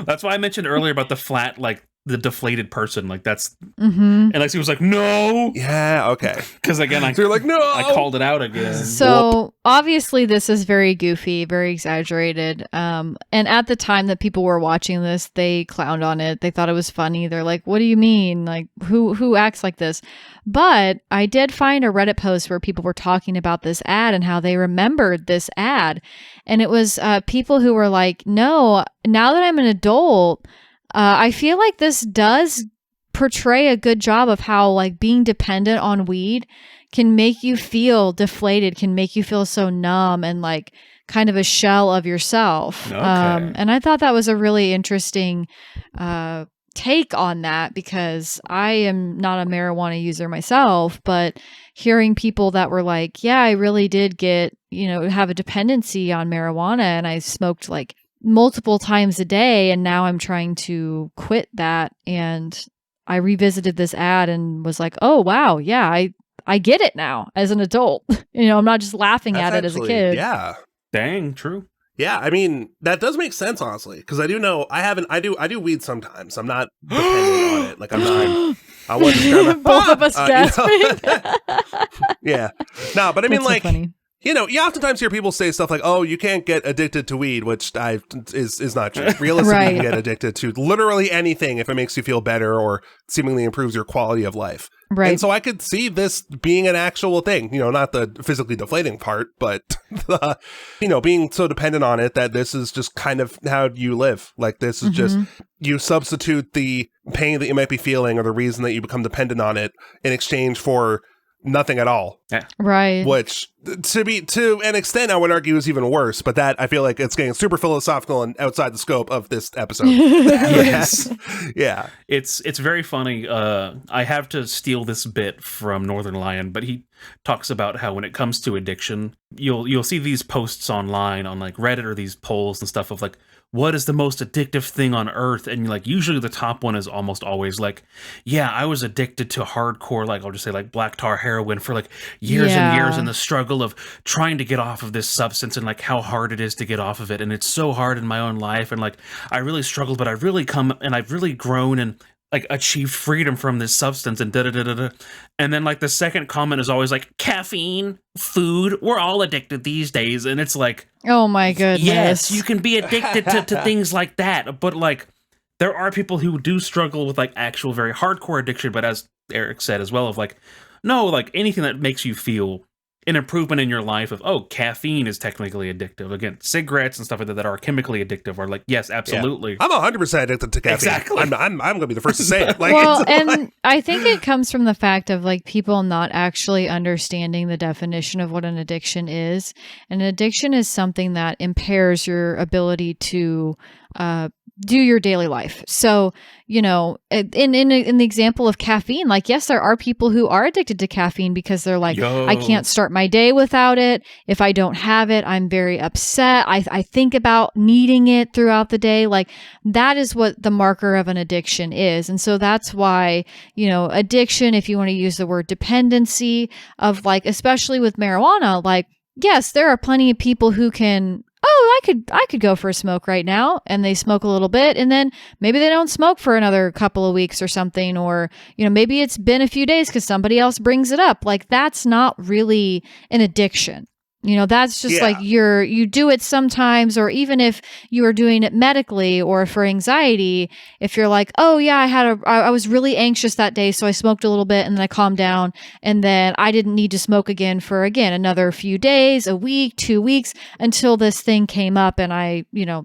S11: That's why I mentioned earlier about the flat, like, the deflated person. Like, that's... And Lexi was like, no!
S3: Yeah, okay.
S11: Because, again,
S3: so you're like, no!
S11: I called it out again.
S1: So, obviously, this is very goofy, very exaggerated. And at the time that people were watching this, they clowned on it. They thought it was funny. They're like, what do you mean? Like, who acts like this? But I did find a Reddit post where people were talking about this ad and how they remembered this ad. And it was people who were like, no, now that I'm an adult, I feel like this does portray a good job of how, like, being dependent on weed can make you feel deflated, can make you feel so numb and like kind of a shell of yourself.
S11: Okay.
S1: And I thought that was a really interesting take on that, because I am not a marijuana user myself, but hearing people that were like, yeah, I really did get, have a dependency on marijuana, and I smoked like multiple times a day, and now I'm trying to quit that. And I revisited this ad and was like, oh wow, yeah, I get it now as an adult. I'm not just laughing at it as a kid.
S3: Yeah.
S11: Dang, true.
S3: Yeah, I mean, that does make sense, honestly, because I do know I do weed sometimes. I'm not dependent on it. Like, I'm not. I want to grab it.
S1: Both of us gasping.
S3: Yeah. No, but I mean,
S1: That's
S3: like,
S1: so funny.
S3: you oftentimes hear people say stuff like, "Oh, you can't get addicted to weed," which is not true. Realistically,
S1: Right.
S3: you can get addicted to literally anything if it makes you feel better or seemingly improves your quality of life.
S1: Right.
S3: And so I could see this being an actual thing. Not the physically deflating part, but the, being so dependent on it that this is just kind of how you live. Like, this is just, you substitute the pain that you might be feeling or the reason that you become dependent on it in exchange for nothing at all.
S11: Yeah.
S1: Right.
S3: Which, to an extent, I would argue is even worse, but that, I feel like it's getting super philosophical and outside the scope of this episode.
S11: Yes.
S3: Yeah.
S11: It's very funny. I have to steal this bit from Northern Lion, but he talks about how when it comes to addiction, you'll see these posts online on like Reddit or these polls and stuff of like, what is the most addictive thing on earth? And like, usually the top one is almost always like, yeah, I was addicted to hardcore, like, I'll just say like black tar heroin for like years and years, and the struggle of trying to get off of this substance and like how hard it is to get off of it. And it's so hard in my own life. And like, I really struggled, but I've really come and I've really grown and like achieved freedom from this substance and da-da-da-da-da. And then like the second comment is always like, caffeine, food, we're all addicted these days. And it's like,
S1: oh my goodness.
S11: yes, you can be addicted to things like that. But like, there are people who do struggle with like actual very hardcore addiction. But as Eric said as well, of like, no, like anything that makes you feel an improvement in your life of, oh, caffeine is technically addictive. Again, cigarettes and stuff like that are chemically addictive are like, yes, absolutely.
S3: Yeah. I'm 100% addicted to caffeine.
S11: Exactly.
S3: I'm going to be the first to say it. Like,
S1: well, and I think it comes from the fact of like people not actually understanding the definition of what an addiction is. And an addiction is something that impairs your ability to do your daily life. So, in the example of caffeine, like, yes, there are people who are addicted to caffeine because they're like, I can't start my day without it. If I don't have it, I'm very upset. I think about needing it throughout the day. Like, that is what the marker of an addiction is. And so that's why, addiction, if you want to use the word dependency of like, especially with marijuana, like, yes, there are plenty of people who can, oh, I could go for a smoke right now. And they smoke a little bit, and then maybe they don't smoke for another couple of weeks or something, or, maybe it's been a few days because somebody else brings it up. Like, that's not really an addiction. That's just like you do it sometimes, or even if you are doing it medically or for anxiety, if you're like, oh yeah, I was really anxious that day, so I smoked a little bit and then I calmed down, and then I didn't need to smoke again for another few days, a week, 2 weeks, until this thing came up and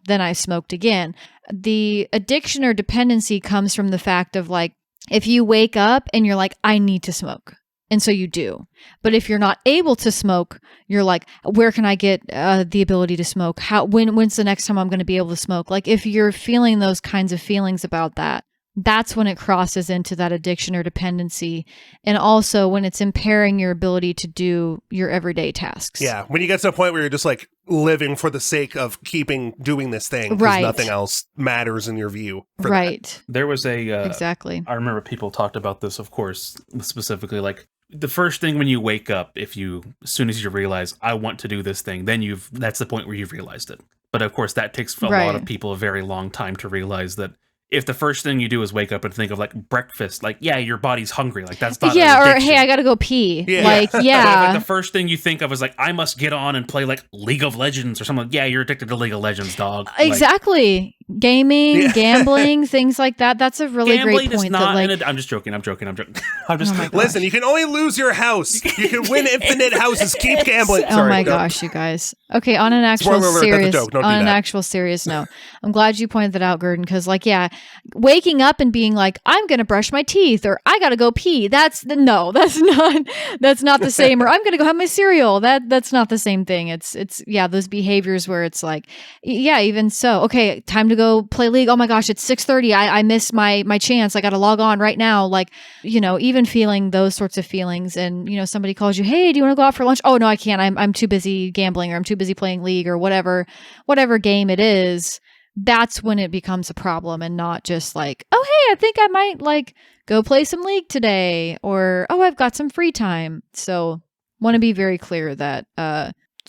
S1: then I smoked again. The addiction or dependency comes from the fact of like, if you wake up and you're like, I need to smoke. And so you do. But if you're not able to smoke, you're like, where can I get the ability to smoke? When's the next time I'm going to be able to smoke? Like, if you're feeling those kinds of feelings about that, that's when it crosses into that addiction or dependency. And also when it's impairing your ability to do your everyday tasks.
S3: Yeah. When you get to a point where you're just like living for the sake of doing this thing, because nothing else matters in your view. That.
S11: There was
S1: exactly.
S11: I remember people talked about this, of course, specifically like the first thing when you wake up, as soon as you realize I want to do this thing, then that's the point where you've realized it. But of course that takes a lot of people a very long time to realize that. If the first thing you do is wake up and think of like breakfast, like, yeah, your body's hungry. Like, that's not
S1: or hey, I gotta go pee.
S11: Yeah.
S1: Like, yeah.
S11: But if the first thing you think of is like, I must get on and play like League of Legends or something. Like, yeah, you're addicted to League of Legends, dog.
S1: Exactly. Gaming, gambling, things like that. That's a really great point.
S11: I'm just joking. I'm just
S3: listen, you can only lose your house. You can win infinite houses. Keep gambling.
S1: Sorry, my gosh, you guys. Okay, on an actual serious note, I'm glad you pointed that out, Gurdon, because like, yeah, waking up and being like, I'm gonna brush my teeth, or I gotta go pee. That's not the same. Or I'm gonna go have my cereal. That's not the same thing. It's those behaviors where it's like, yeah, even so, okay, time to go play League. Oh my gosh, it's 6:30. I missed my chance. I got to log on right now. Like, even feeling those sorts of feelings, and somebody calls you, hey, do you want to go out for lunch? Oh no, I can't. I'm too busy gambling, or I'm too busy playing League, or whatever game it is. That's when it becomes a problem, and not just like, oh hey, I think I might like go play some League today, or oh, I've got some free time. So want to be very clear that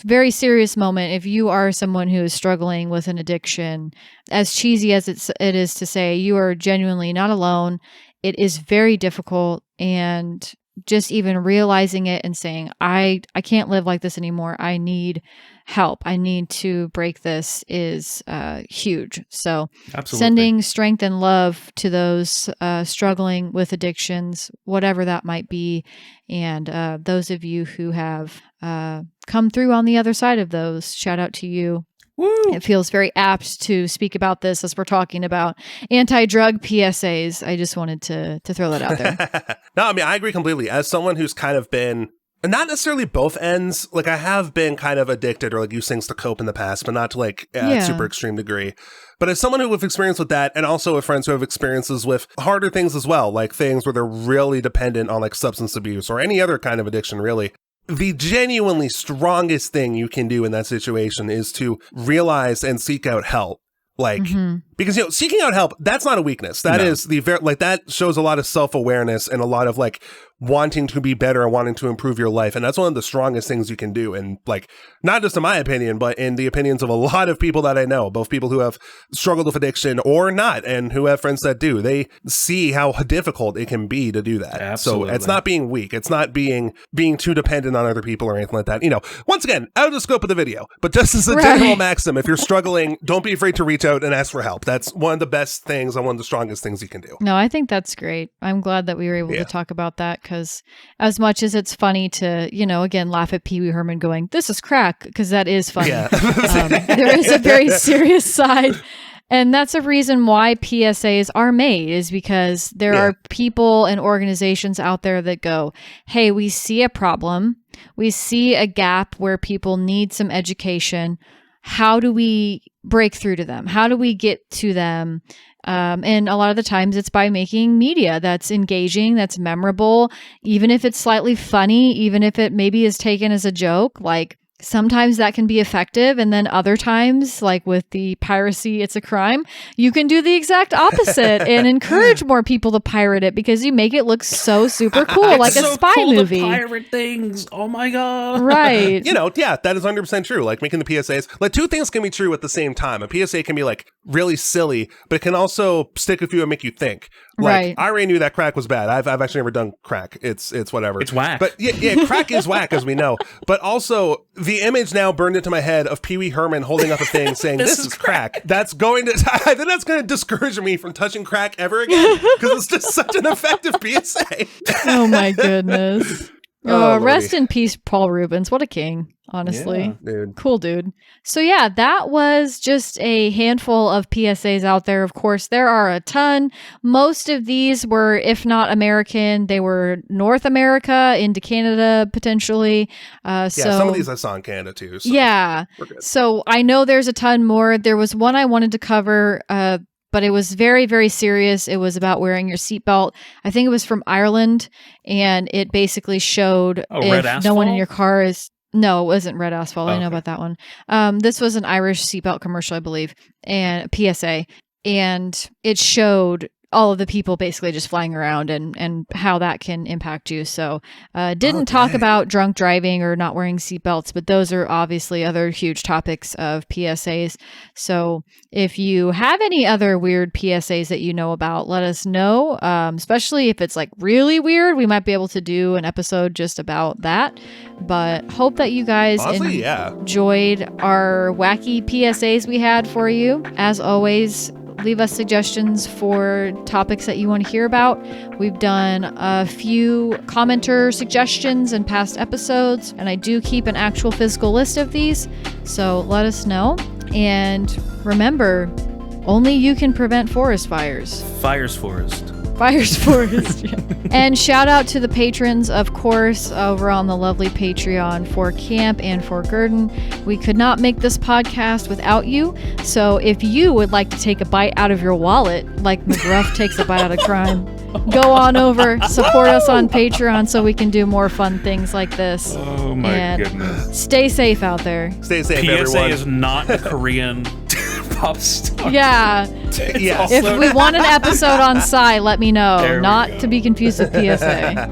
S1: very serious moment. If you are someone who is struggling with an addiction, as cheesy as it is to say, you are genuinely not alone. It is very difficult, and just even realizing it and saying, I can't live like this anymore. I need help. I need to break this is huge. So
S11: absolutely. Sending
S1: strength and love to those struggling with addictions, whatever that might be. And those of you who have come through on the other side of those, shout out to you.
S3: Woo.
S1: It feels very apt to speak about this as we're talking about anti-drug PSAs. I just wanted to throw that out there.
S3: No, I mean, I agree completely. As someone who's kind of been, not necessarily both ends, like I have been kind of addicted or like used things to cope in the past, but not to like a super extreme degree. But as someone who have experience with that, and also with friends who have experiences with harder things as well, like things where they're really dependent on like substance abuse or any other kind of addiction, really. The genuinely strongest thing you can do in that situation is to realize and seek out help. Like, because, seeking out help, that's not a weakness. That is that shows a lot of self-awareness and a lot of like wanting to be better and wanting to improve your life. And that's one of the strongest things you can do. And like, not just in my opinion, but in the opinions of a lot of people that I know, both people who have struggled with addiction or not, and who have friends that do, they see how difficult it can be to do that.
S11: Absolutely.
S3: So it's not being weak. It's not being too dependent on other people or anything like that. Once again, out of the scope of the video, but just as a general maxim, if you're struggling, don't be afraid to reach out and ask for help. That's one of the best things and one of the strongest things you can do.
S1: No, I think that's great. I'm glad that we were able to talk about that, because as much as it's funny to, again, laugh at Pee Wee Herman going, this is crack, because that is funny. Yeah. There is a very serious side. And that's a reason why PSAs are made, is because there are people and organizations out there that go, hey, we see a problem. We see a gap where people need some education. How do we break through to them? How do we get to them? And a lot of the times it's by making media that's engaging, that's memorable, even if it's slightly funny, even if it maybe is taken as a joke. Like, Sometimes that can be effective, and then other times, like with the piracy, it's a crime, you can do the exact opposite and encourage more people to pirate it because you make it look so super cool, like a spy movie.
S11: Pirate things. Oh my god!
S1: Right?
S3: Yeah, that is 100% true. Like making the PSAs, like two things can be true at the same time. A PSA can be like really silly, but it can also stick with you and make you think. Like,
S1: right.
S3: I already knew that crack was bad. I've actually never done crack. It's whatever.
S11: It's whack.
S3: But yeah, crack is whack, as we know. But also, the image now burned into my head of Pee Wee Herman holding up a thing saying, this is crack. That's going to, I think that's going to discourage me from touching crack ever again, because it's just such an effective PSA.
S1: Oh my goodness. Rest in peace, Paul Rubens. What a king, honestly.
S3: Yeah, dude.
S1: Cool dude. So yeah, that was just a handful of PSAs out there. Of course, there are a ton. Most of these were, if not American, they were North America into Canada, potentially. So
S3: some of these I saw in Canada too. So
S1: yeah. So I know there's a ton more. There was one I wanted to cover, but it was very, very serious. It was about wearing your seatbelt. I think it was from Ireland, and it basically showed if no one in your car is... No, it wasn't Red Asphalt. I know about that one. This was an Irish seatbelt commercial, I believe, and PSA, and it showed all of the people basically just flying around and how that can impact you. So didn't talk about drunk driving or not wearing seatbelts, but those are obviously other huge topics of PSAs. So if you have any other weird PSAs that you know about, let us know, especially if it's like really weird. We might be able to do an episode just about that, but hope that you guys enjoyed our wacky PSAs we had for you. As always, leave us suggestions for topics that you want to hear about. We've done a few commenter suggestions in past episodes, and I do keep an actual physical list of these, so let us know. And remember, only you can prevent forest fires.
S11: Fires forest.
S1: And shout out to the patrons, of course, over on the lovely Patreon for Camp and for Gurdon. We could not make this podcast without you. So if you would like to take a bite out of your wallet, like McGruff takes a bite out of crime, go on over, support us on Patreon so we can do more fun things like this.
S11: Oh my goodness.
S1: Stay safe out there.
S3: Stay safe,
S11: PSA
S3: everyone.
S11: is not a Korean pop star.
S1: Yeah. If we want an episode on Psy, let me know. Not to be confused with PSA.